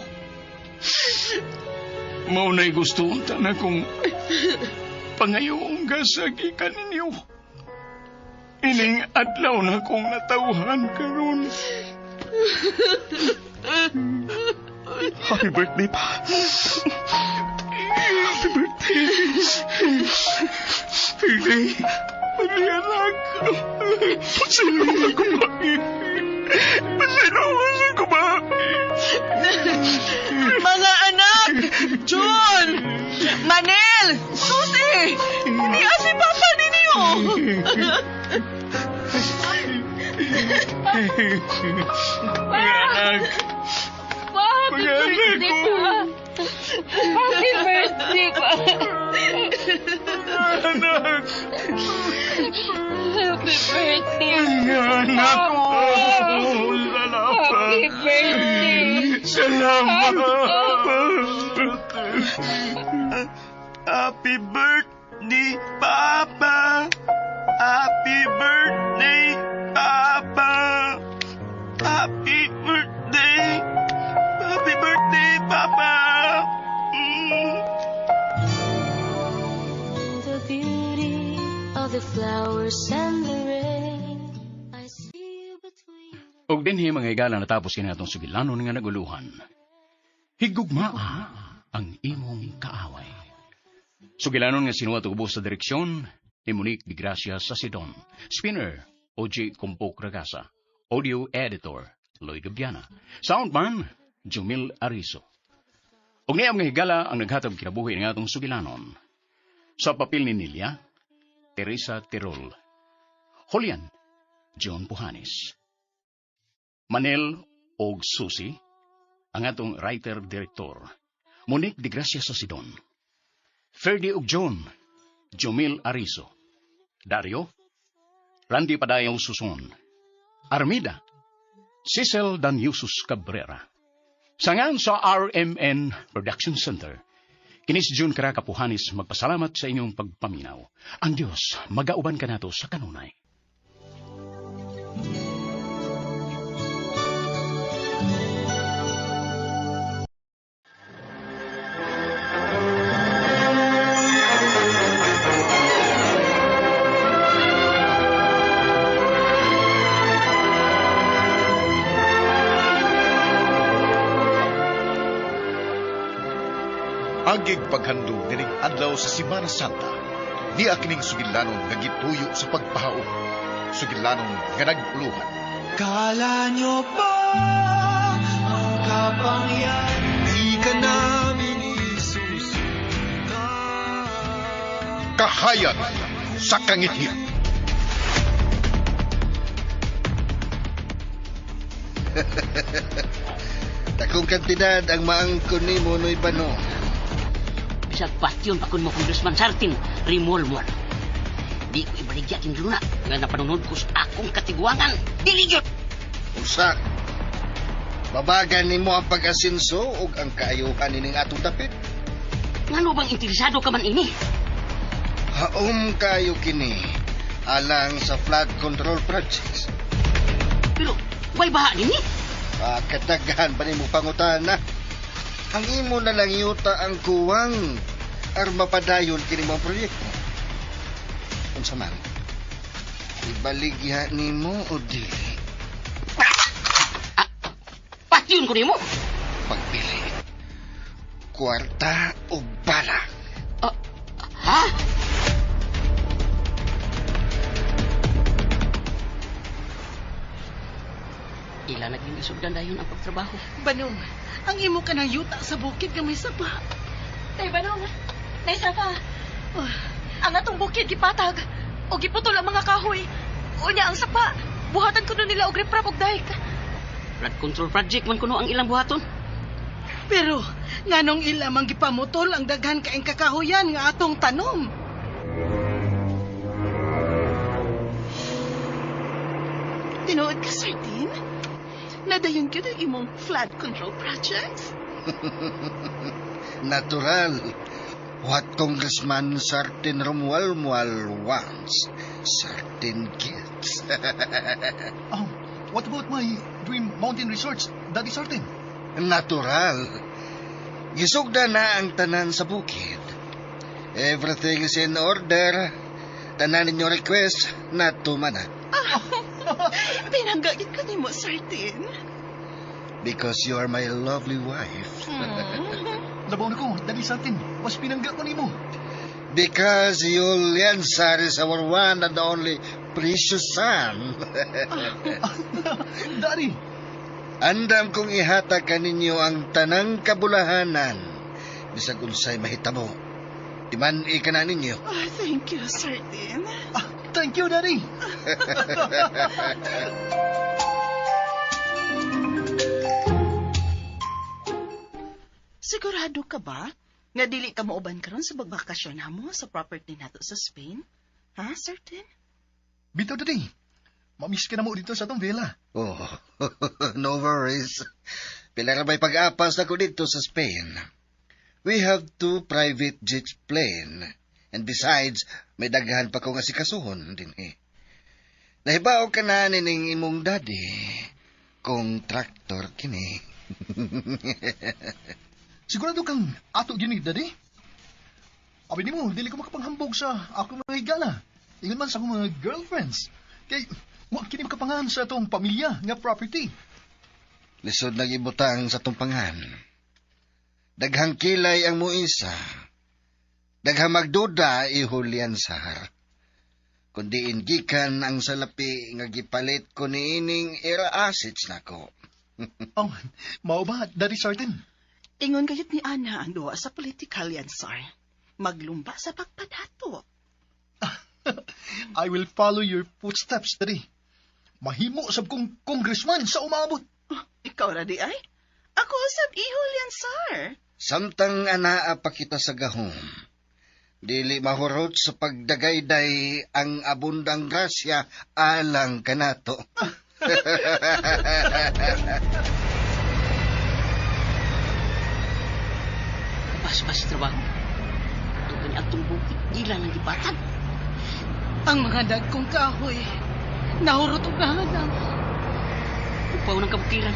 Maunay gusto unta na kong pangayoong gasagikan ninyo. Ining adlaw na kong natauhan karon.
Happy birthday pa. Happy birthday. Birthday. Pag-ianak. Pasaluhan ko ba? Pasaluhan ko ba?
Mga anak! John! Manel! Susi! Niya si Papa ninyo!
Anak!
Happy birthday pa! Happy birthday pa!
Anak!
Happy birthday!
Anak ko!
Happy birthday!
Salamat!
Happy birthday, Papa! Happy birthday, Papa! Happy birthday! Happy birthday, Papa!
The beauty of the flowers and the rain. I see you between.
Og dinhi mga higala natapos kini atong sugilanon nga naguluhan. Higugmaa ang imong kaaway. Sugilanon nga sinuwat ubos sa direksyon ni Monique de Gracia sa Sidon. Spinner, O.J. Compok Ragasa. Audio editor, Lloyd Gabiana. Soundman, Jumil Ariso. Og niyam nga higala ang naghatag kinabuhi ng atong sugilanon. Sa papel ni Nilia, Teresa Tirol. Julian, John Puhanis. Manel og Susi, ang atong writer-director. Monique de Gracia sa Sidon. Ferdy og John, Jumil Ariso. Dario, Randy Padayaw Suson. Armida, Cecil Danyusus Cabrera. Sangan sa RMN Production Center. Kinis June Karaka Puhanis magpasalamat sa inyong pagpaminaw. Ang Diyos, magauban ka nato sa kanunay.
Agig paghandog nining adlaw sa Semana Santa, ni akining sugilanon nga gituyo sa pagpahaom, sugilanon nga nagpuluhan,
Kala nyo ba ang kapangyarihan di ka namin isusundan?
Kahayag sa kangithit.
Takong kantidad ang maangkon ni Monoy Bano.
Bisag bastion pa kun mo Congressman Sartin, rimolmol. Di ko ibaligya king luna nga napanunod ko sa akong katiguangan. Dili gyud.
Usa. Babagan nimo ang pag-asinso ug ang kaayuhan nining atong dapit.
Ngano bang interesado ka man ini?
Haom kayo kini alang sa flood control projects.
Pero way baha nini?
Katagahan pa nimo pangutana. Ang imo na lang yuta ang kuwang aron mapadayon kini mga proyekto. Unsa man? Ibaligya nimo o dili?
Patyon ko nimo.
Pagpili. Kwarta o bala?
Ha? Ila naging isugdan dayon ang pagtrabaho.
Banong, ang imo ka ng yuta sa bukid nga may sapa.
Tay Banong, nay sapa. Ang atong bukid gipatag o giputol ang mga kahoy. Unya ang sapa, buhatan kuno nila og riprap og dahig.
Flood control project man kuno ang ilang buhaton.
Pero nganong ila mang gipamutol ang daghan kaing kakahuyan nga atong tanom.
Tinuod ka, Sardin? Nadayon ka ng imong flood control projects?
Natural. What Congressman Sartin Romuald wants, Sartin gets.
What about my Dream Mountain Resorts, Daddy Sartin?
Natural. Gisugda na ang tanan sa bukid. Everything is in order. Tanan ninyo request na tumana.
Pinanggagit ko ni mo, Sardin.
Because you are my lovely wife.
Labaw na ko, Daddy Sartin. Mas pinangga ko ni mo.
Because Julian Sar is our one and only precious son.
Daddy.
Andam kong ihatag kaninyo ang tanang kabulahanan. Bisag unsay mahitabo. Timan-i ka na ninyo.
Thank you, Sardin.
Thank you, Daddy.
Sigurado ka ba nga dili ka mauban karon sa pagbakasyon namo sa property nato sa Spain? Ha, Sardin?
Bitaw, Daddy. Mamiss ka na mo dito sa atong villa.
Oh, no worries. Pila ra may pag-apas ako dito sa Spain. We have 2 private jet plane. And besides, may daghan pa ko nga sikasuhon din eh. Nahibaw ka na nining imong daddy. Kung traktor kini.
Sigurado kang ato gini, Daddy? Abi ni mo, dili ko makapanghambog sa akong mga higala. Ingon man sa akong mga girlfriends. Kay, wag kini makapangan sa atong pamilya nga property.
Lisod na gibutang sa tumpangan. Daghang kilay ang muisa. Daghang magduda Julian Sar. Kundi ingikan ang salapi nga gipalit ko niining era assets nako.
Mao ba, Daddy Sartin?
Ingon kayat ni Ana ang duwa sa political yan, Sar. Maglumba sa pagpadato.
I will follow your footsteps, Daddy. Mahimo sab kong congressman sa umabot.
Ikaw ra di ay? Ako sab Julian Sar.
Samtang anaa pa kita sa gahom. Dili mahurot sa pagdagayday ang abundang grasya alang kanato.
Pas trabaho. Ang kanyang bukit, di lang ang gibatan.
Ang mga dagkong kahoy, nahurot og nahadang.
Upaw ng kabukiran.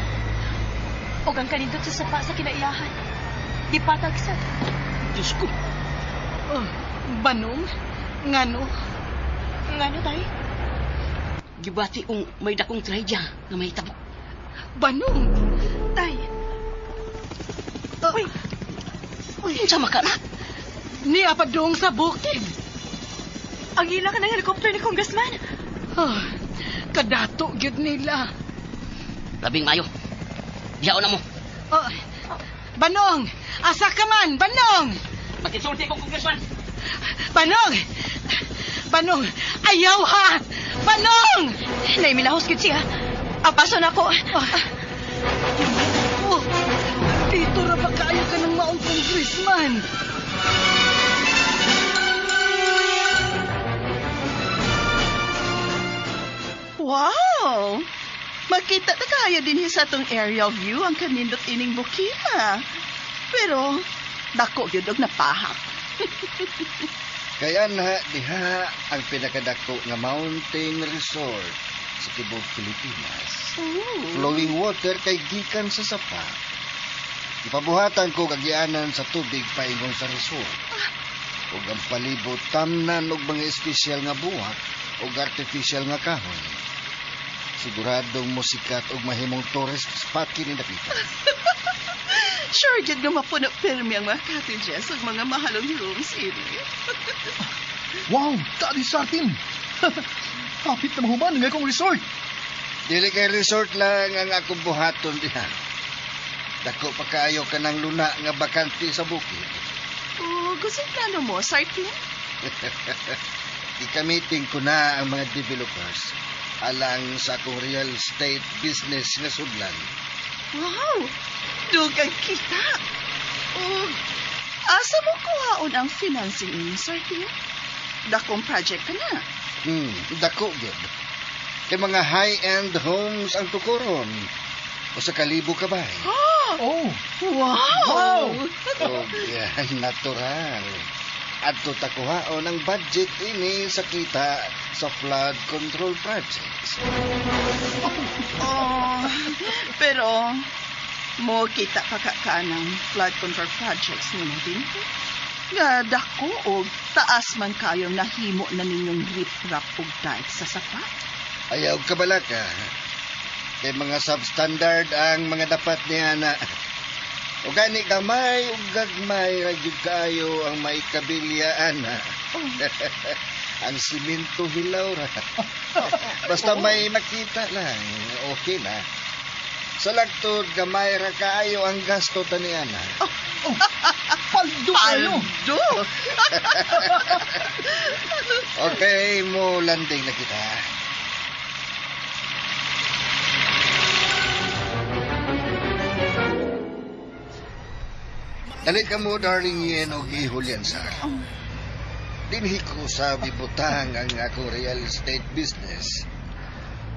O ang kanindot sa sapa sa kinaiyahan. Gipatag sa.
Diyos ko.
Banong? Ngano?
Ngano, tay?
Gibati kong may dakong trahedya na may tabok.
Banong?
Tay.
Uy, sama ka na.
Niya pa doong sa bukid.
Ang ila ka ng helicopter ni Congressman.
Kadato gyud nila.
Labing mayo. Diyaon na mo.
Oh, Banong! Asa ka man, Banong!
Magkisulti ko, Congressman.
Banong! Banong! Ayaw ha! Banong!
Naimilahos gid siya. Apaso na ko.
Oh, dito ra ba kaayo ka ng maong congressman?
Wow! Makita na kaya din sa atong aerial view ang kanindot ining bukina. Pero, dako gyud og napahak.
Kaya na diha ang pinakadako nga mountain resort sa tibuok Pilipinas. Flowing water kay gikan sa sapa. Ipabuhatan ko kagyanan sa tubig paingon sa resort. Ug ang palibot tamnan og mga espesyal nga buwak ug artificial nga kahon. Siguradong musikat og mahimong tourist spot kini nakita.
Sure, dyan nga mapuno pirmi ang mga cottages ug mga mahalong rooms ini.
Wow, kadi sa atin. Kapit na mahuman nga akong resort.
Dili kay resort lang ang akong buhaton diha. Dako pa kaayo ka ng luna nga bakante sa bukid.
Oh, gusto plano mo, Sarkin?
Ikamiting ko na ang mga developers alang sa akong real estate business nga sudlan.
Wow! Dugang kita! Oh, asa mo kuhaon ang financing ini, Sarkin? Dakong project ka na.
Dako gyud. Kay mga high-end homes ang tukuron. O sa kalibo ka ba?
Oh!
Wow!
Oh, yan, natural. At tutakuhaon ang budget ini sa kita sa flood control projects.
Oh, pero mo kita pa ka ng flood control projects ninyo din. Nga dako og taas man kayong nahimo na ninyong riprap og dike sa sapa.
Ayaw ka bala ka. Kay mga substandard ang mga dapat niya na o gani gamay o gagmay ragyod kayo ang may kabilyaan ha. Ang siminto hilaw ra. Basta may makita lang, okay na. Sa lagtod, gamay ra kaayo ang gasto tanian ha.
Paldo!
Paldo!
Okay, mo landing na kita. Dalit ka mo, darling Yen, o Gihulian sa. Dinhi ko sa bibutang ang ako real estate business.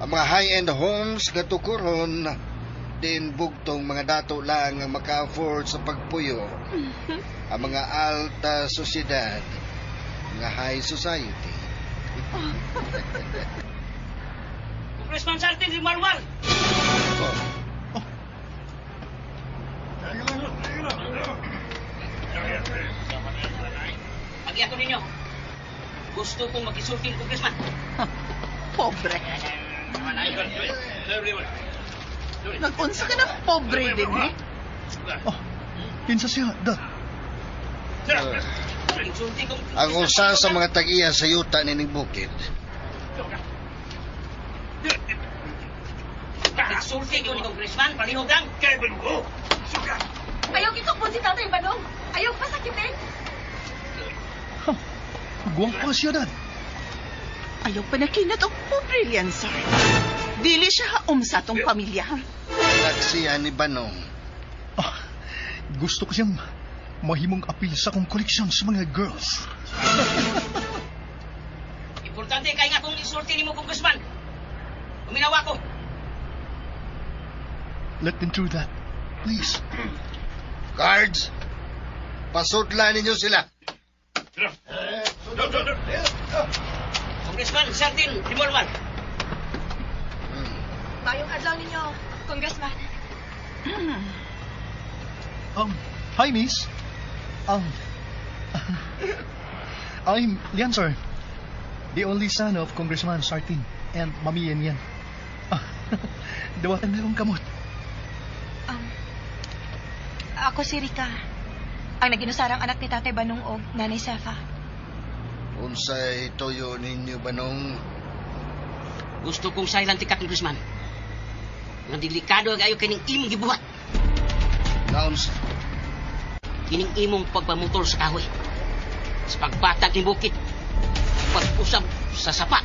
Ang mga high-end homes na tukuron, din bugtong mga dato lang ang maka-afford sa pagpuyo. Ang mga alta sosyedad, mga high society.
Congressman Sartin, si Marwal! Pag-iako ninyo. Gusto kong mag-isulting, Congressman.
Pobre. Nag-unsa ka na pobre din, eh?
Kinsa siya, Dad?
Ang usa sa mga tag-iya sa yuta nining bukid.
Nagsulti ko ni Congressman, palihog lang.
Kevin ko!
Ayaw kitukbon si Tatay Banong. Ayaw pasakitin.
Guwang pa siya, Dad.
Ayaw pa nakinat og pobre yan, sir. Dili siya haom sa tong pamilya.
Nagsiya ni Banong.
Gusto ko siyang mahimong apil sa akong koleksyon sa mga girls.
Importante kay nga kung isulti ni mo, Congressman. Uminawa ko.
Let them do that, please.
Guards, pasudla ninyo sila.
Congressman Sartin, si Marwal.
Mayong adlaw ninyo, Congressman.
Hi, Miss. I'm Lian, sir. The only son of Congressman Sartin and Mami Yen Yan. Dawatan na akong kamot.
Ako si Rika. Ang naginusarang anak ni Tatay Banong o Nanay Sefa.
Unsay toyo ninyo, Banong?
Gusto kong silent ka, Congressman. nga delikado kayo kining imong gibuhat.
Naunsa?
Kining imong pagpamutol sa kahoy. Sa pagbatag ni bukid. Pag-usab sa sapa.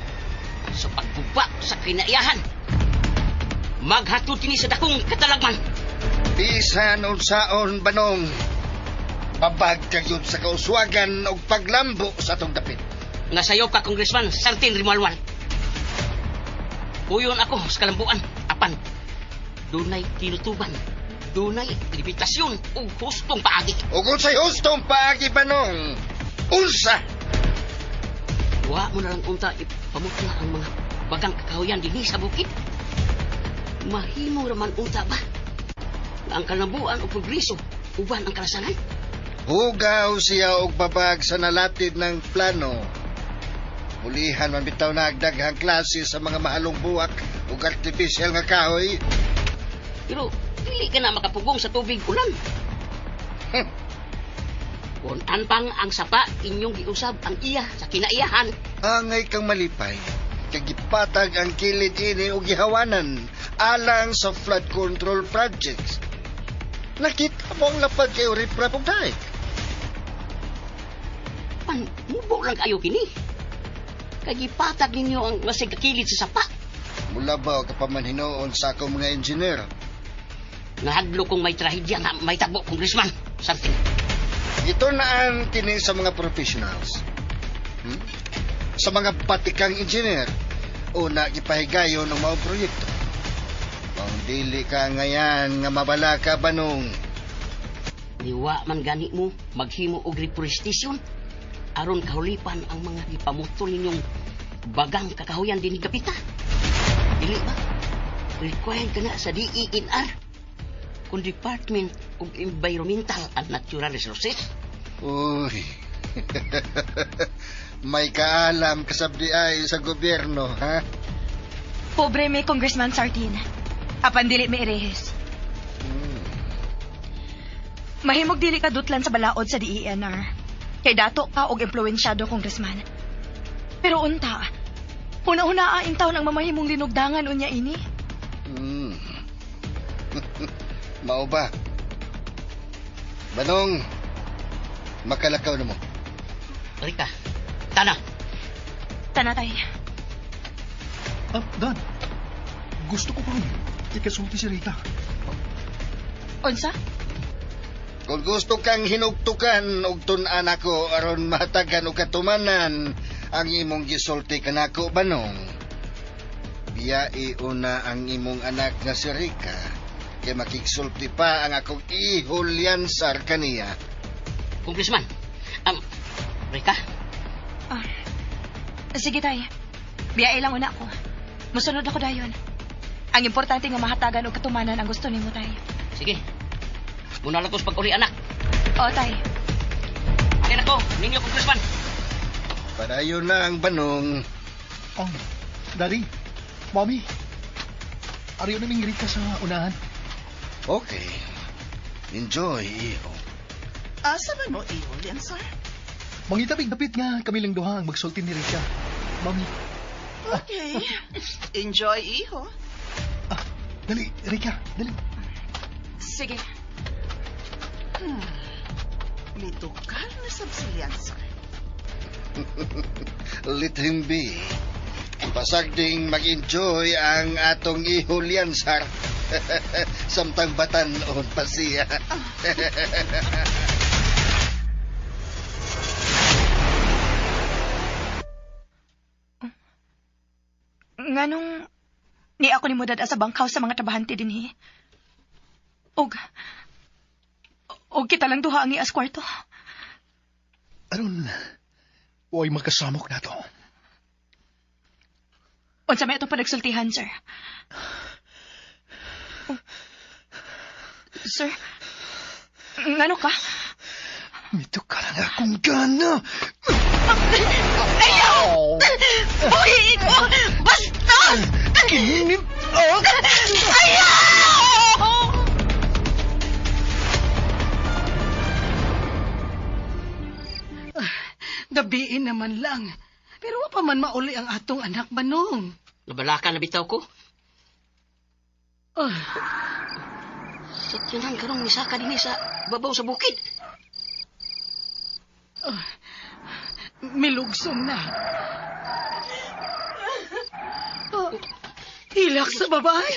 Sa pagbuba sa kinaiyahan. Maghatod kini sa dakong katalagman.
Bisan unsaon banong. Babag ka yun sa kauswagan o paglambo sa atong dapit.
Nasayaw ka, Congressman Sartin Rimualwan. Puyon ako sa kalambuan. Apan, dunay tinutuban. Dunay limitasyon o hustong paagi.
O kung sa'y hustong paagi banong, unsa?
Wa mo na lang unta ipamutla ang mga bagang kakahuyan din sa bukid. Mahimo raman unta ba? Ang kalambuan o progreso, uban ang kalasanan.
Hugaw siya og babag sa nalatid ng plano. Ulihan man bitaw na agdaghang klase sa mga mahalong buwak ug artificial nga kahoy.
Pero dili ka na makapugong sa tubig ulan. Kung anpang ang sapa inyong giusab ang iya sa kinaiyahan.
Angay kang malipay. Kagipatag ang kilid ini o gihawanan alang sa flood control projects. Nakita mo ang lapad kayo riprap og daig.
Mubo lang kayo kini. Kagipatag ninyo ang masig kakilid sa sapa.
Mula ba ka pa man hinoon sa akong mga engineer?
Nahadlo kong may trahedya na may tabo, Congressman. Something.
Ito na ang kini sa mga professionals. Sa mga batikang engineer, una ipahigayon ng mga proyekto. Kung dili ka ngayan nga mabala ka banong.
Diwa man gani mo maghimo og reforestation aron kahulipan ang mga ipamutol ninyong bagang kakahuyan din ni kapita. Dili ba? Required ka na sa DENR kung Department of Environmental and Natural Resources.
Uy, may kaalam kasabdi ay sa gobyerno, ha?
Pobre may Congressman Sartin. Apan dili may irehis. Mahimog dili ka dutlan sa balaod sa DENR. Kay dato ka og impluwensyado, Congressman. Pero unta, una-una ang taon ang mamahimong linugdangan unya ini.
Mao ba? Banong, makalakaw na mo.
Rika, tana.
Tana tay.
Dan, gusto ko pa rin ikasulti si Rita.
Unsa?
Kung gusto kang hinugtukan og tun-an ako aron mahatagan og katumanan ang imong gisulti kanako banong. Biyai una ang imong anak nga si Rika kay makigsulti pa ang akong ihulyansar kaniya.
Congressman, Rika?
Sige tay. Biyai lang una ako. Musunod ako dayon. Ang importante nga mahatagan og katumanan ang gusto nimo tay.
Sige. Muna lang ko sa pag-uli anak.
O tay.
Akin ako, ninyo Congressman.
Padayon na ang banong.
Daddy, Mommy, ariyo na ning Rika sa unahan.
Okay. Enjoy, iho.
Asa man mo iho, sir?
Mangitabig-dapit nga kami lang duha ang magsulti ni Rika. Mommy.
Okay. Enjoy, iho.
Dali, Rika, dali.
Sige.
Mitukal na sabsilyan, sir.
Let him be. Pasagding mag-enjoy ang atong ihulyansar. Samtang batanon pa siya.
Nganong ni ako ni mudad sa bangkaw sa mga trabahante dinhi. Og kita lang duha ang ias kwarto.
Aron, huwag magkasamok na to.
Unsa may itong panagsultihan, sir? Sir? Ngano ka?
Mito ka lang akong gana.
Ayaw! Buhiin mo! Basta!
Kininip!
Ayaw!
Gabiin naman lang. Pero wa pa man mauli ang atong anak banong.
Nabalaka na bitaw ko. Sa tiyanan karong misaka din sa babaw sa bukid.
Milugsong na. Hilak sa babae.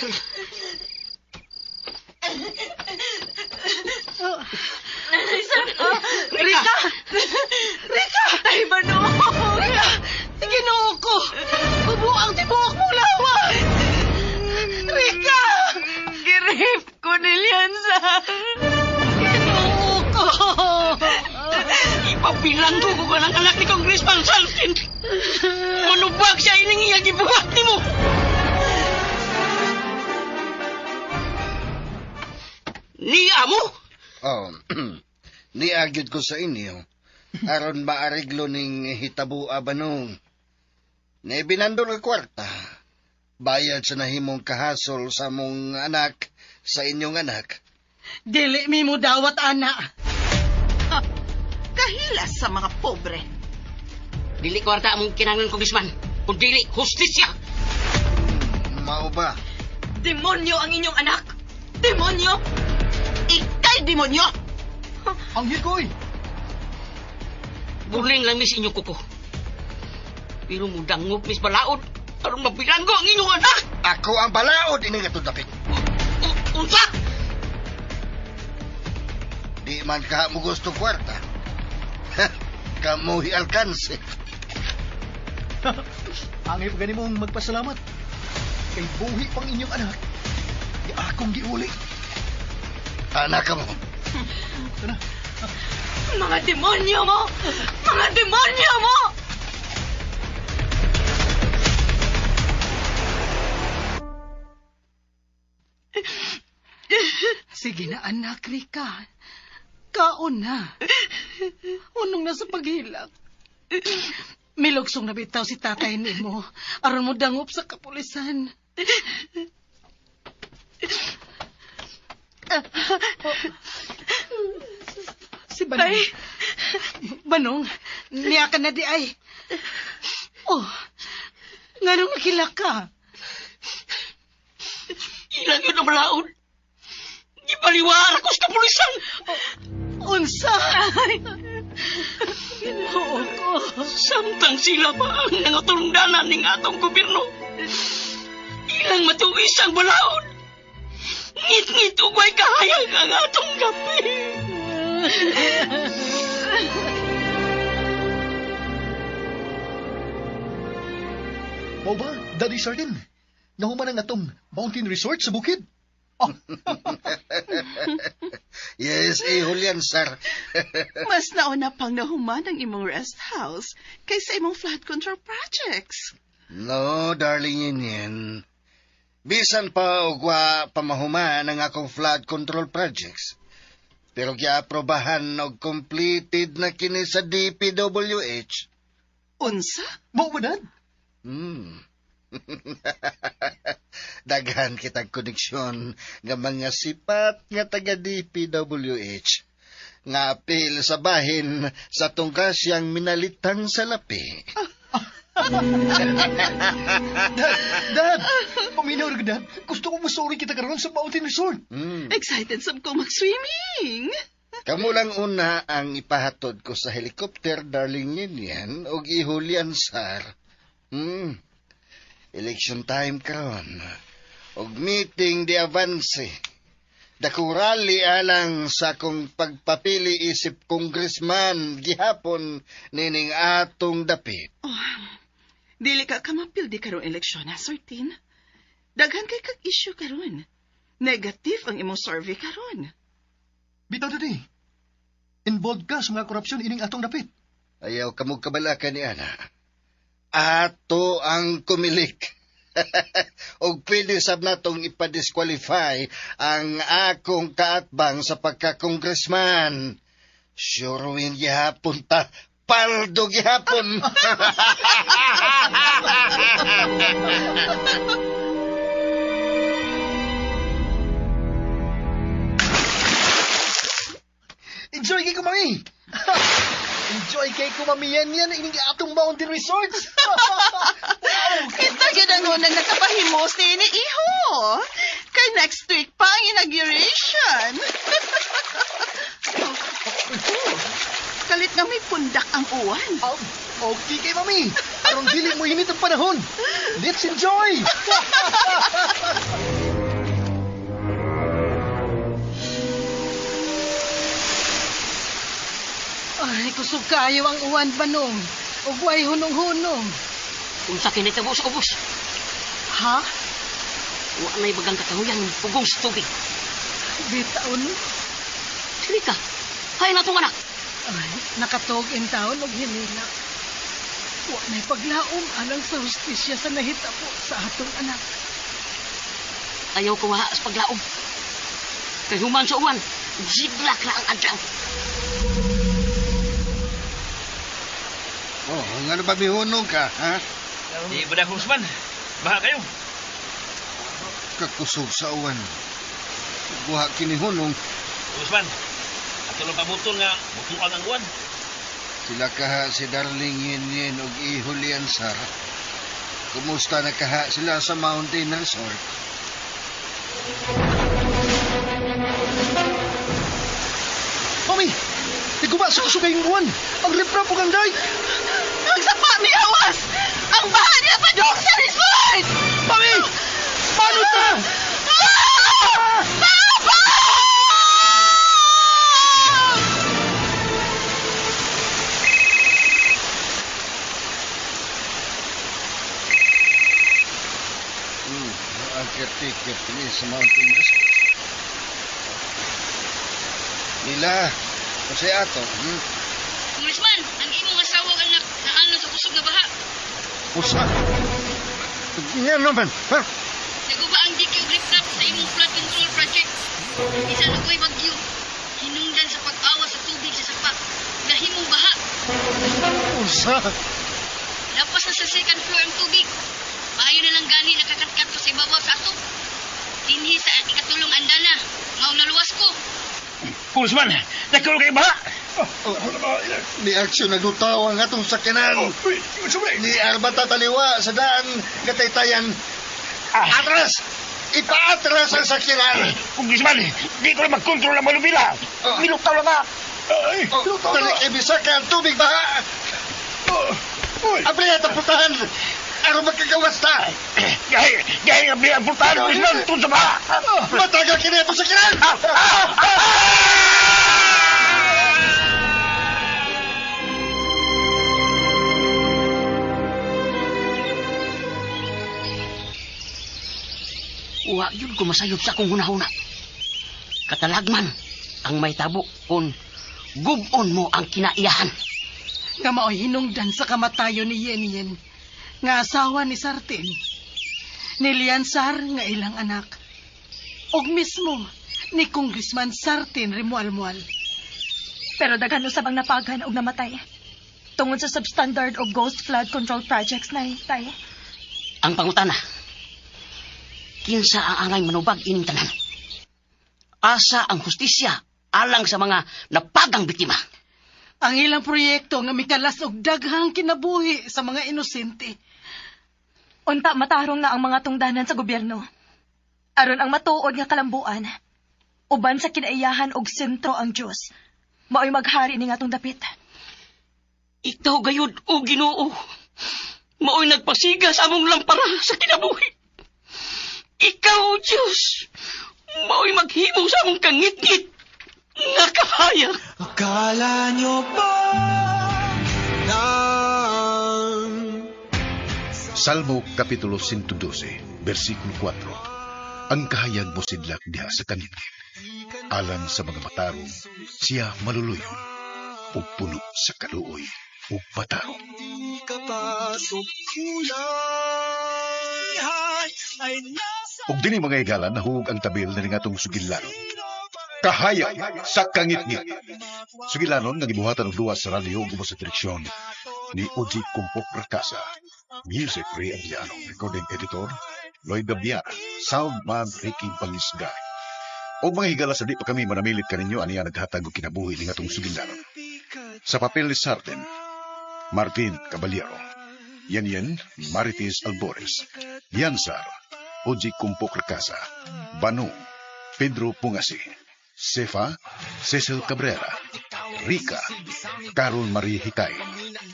Rika! Rika! Ay, Manong! Rika! Ginoo ko! Bubuang tibuok mo lawan! Rika! Girip ko nilyansa! Ginoo ko!
Ipabilang ko ka ng anak ni Congressman Saltin. Manubag siya ining iyang gibuhat ni mo. Niya mo?
Oh, niagyod ko sa inyo. Aron maariglo ning hitabo abanong. Nebinandol ka kwarta. Bayad sa nahimong kahasol sa mong anak, sa inyong anak.
Dili mi mo dawat, ana.
Kahilas sa mga pobre.
Dili kwarta among kinahanglan, Congressman. Kung dili, hustisya.
Mao ba?
Demonyo ang inyong anak! Demonyo! Ikay demonyo!
Ang hikoy!
Buling lang mis inyong kuko. Pero mudangog mis balaod. Aron mabilanggo ang inyong anak!
Ako ang balaod ini nga tudapit.
Unsa?
Di man ka mo gusto kwarta. Kamuhi alkanse.
Ang ipagani mong magpasalamat. Kay buhi pang inyong anak. Di akong giuli.
Anak ka mo.
Mga demonyo mo! Mga demonyo mo!
Sige na, anak, Rika. Kaon na. Unong na sa paghilak. Milugsong na bitaw si tatay ni mo. Aron mo dangop sa kapulisan. Si Banong. Ay. Banong, niya ka na di ay. Oh, nga nung nakilak ka.
Ilang yun ang malaod. Ipaliwara ko sa kapulisan.
Unsa? Ginoo ko.
Samtang sila pa ang nangatulungdanan ning atong gobyerno. Ilang matuwis ang balaod. Ngit-ngit ugway kahayag ang atong gabi.
Mau ba, Daddy Sardin? Nahuman ang atong mountain resort sa bukid? Oh.
Yes, Julian, sir.
Mas nauna pang nahuman ang imong rest house kaysa imong flood control projects.
No, darling yan. Bisan pa ugwa pamahuman ang akong flood control projects. Pero giaprobahan og completed na kini sa DPWH.
Unsa?
Mao ba, Dad?
Daghan kitang koneksyon nga mga sipat nga taga DPWH nga apil sa bahin sa tungkasyang minalitang salapi.
Dad! Paminaw rin, Dad. Gusto ko masuri kita karoon sa mountain resort.
Excited sab ko mag-swimming.
Kamu lang una ang ipahatod ko sa helicopter, darling yan, o ihulian, sir. Election time karon. Og meeting di avanse. Dako rally alang sa kong pagpapili isip congressman gihapon nining atong dapit.
Dili ka kamapil di karon eleksyon, ha, Sortin? Daghan kay kag issue karon. Negative ang imong survey karon.
Bitaw dadi. Involved ka sa mga korupsyon ining atong dapit.
Ayaw kamog kabalakan ni Ana. Ato ang kumilik. Og pwede sab natong ipadisqualify ang akong kaatbang sa pagka-congressman. Sure win gihapon ta. Paldo gihapon.
Enjoy kay kumami. Enjoy kay kumami yan ining atong mountain resorts.
Kita gyud ang unang nakapahimos ni iho. Kay Kay next week pa ang inauguration. Kalit na may pundak ang uwan.
Okay kay mami. Aron dili mo init ang panahon. Let's enjoy!
Ay, kusog kayo ang uwan banong. Ug way hunong-hunong.
Unsa kinita mo sa ubos?
Ha?
Wa na'y bagang kakahuyan pugong sa tubig.
Bitaon?
Dili ka. Hay na tong anak.
Ay, nakatog in taon og hinila. Wa na'y paglaom alang sa hustisya sa nahitabo sa atong anak.
Ayaw ko maha sa paglaom. Kay human sa uwan, jiblak na ang adyaw.
Oh, nga ba mihunong ka, ha?
Di ba na, Husman? Baha kayo.
Kakusog sa uwan. Buha kinihunong.
Husman, ato lang pamutol nga, mutuan ang uwan.
Sila kaha si Darling Yin og Ihulian Sar. Kumusta na kaha sila sa Mountain Resort?
Mami! Iguba sa kusugay yung uwan! Ang riprap ang day!
Ang sapa ni Awas! Ang baha niya pa doon sa resort!
Mami! Paano ta?
Ang caretaker ni sa Mountain Resort. Nila, kasi ato,
Congressman, ang imong asawang anak na ano sa kusog na baha.
Usa. Yan naman, ha?
Naguba ang DQ Gripnap sa imong flood control project. Isa na ko'y bagyo. Hinungdan sa pag-awa sa tubig sa sapa. Nahimong baha.
Usa.
Lapas na sa second floor ang tubig. Maayo na lang gani nakakatkat ko sa ibabaw sa ato. Dinhi sa ikatulong andana. Mao naluwas ko.
Husman, nagkaroon kayo baha.
Ni aksyon nagutaw ang atong sakyanan. Ni arba tataliwa sa daan kataytayan. Atras! Ipaatras ang sakyanan.
Congressman, di ko na mag-control ang malubila. Miluktaw lang ka.
Dali ibisa ka ang tubig baha. Abri at ang putahan. Araw magkagawas ta.
Gaya abri ang putahan, Congressman, tun sa baha.
Matagal kina itong sakyanan.
Wa yun ko masayop sa akong hunahuna. Katalagman ang may tabo kung gubon mo ang kinaiyahan.
Nga mao'y hinungdan sa kamatayon ni Yen nga asawa ni Sartin. Ni Liansar nga ilang anak. Og mismo ni Congressman Sartin Rimualmual.
Pero daghan usab ang napagan og namatay. Tungod sa substandard o ghost flood control projects na tay.
Ang pangutana, kinsa ang angay manubag ining tanan? Asa ang hustisya alang sa mga napagang biktima?
Ang ilang proyekto nga mikalas og daghang kinabuhi sa mga inosente.
Unta matarong na ang mga tungdanan sa gobyerno. Aron ang matuod nga kalambuan. Uban sa kinaiyahan og sentro ang Diyos. Mao'y maghari ning atong dapit.
Ikaw gayud o Ginoo. Mao'y nagpasiga sa among lampara sa kinabuhi. Ikaw, Diyos, mao'y maghimo sa among kangit-ngit nga kahayag.
Akala nyo ba
Salmo Kapitulo 112, versikulo 4. Ang kahayag mo sidlak diha sa kanitgit. Alang sa mga matarong, siya maluluyon. O puno sa kaluoy, o patarong. Og dini mga igalan nahug ang tabil na nga itong sugilanon. Kahayag sa kangitngit. Sugilanon nga gibuhatan og luwas sa radyo ug sa direksyon ni Oji Kumpok Rakasa. Music Ray Agliano. Recording editor Lloyd Gabiana. Soundman Ricky Pangisgay. O mga higala sa di pa kami manamilit kaninyo aniya naghatag og kinabuhi ning atong sugilanon. Sa papel ni Sarten, Martin Caballero. Yan Marites Albores. Yansar, Oji Kumpo Recasa, Banu, Pedro Pungasi, Sefa, Cecil Cabrera, Rika, Carol Marie Hikay.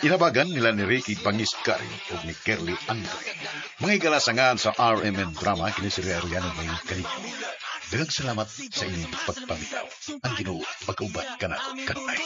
Inabagan nila ni Ricky Pangiskari o ni Kerly Andre. Mga igalasangan sa RMN Drama kinisiriyariyan ng mga kanito. Daghang salamat sa inyong pagpamitaw. Ang Ginoo pagkaubat ka na kanay.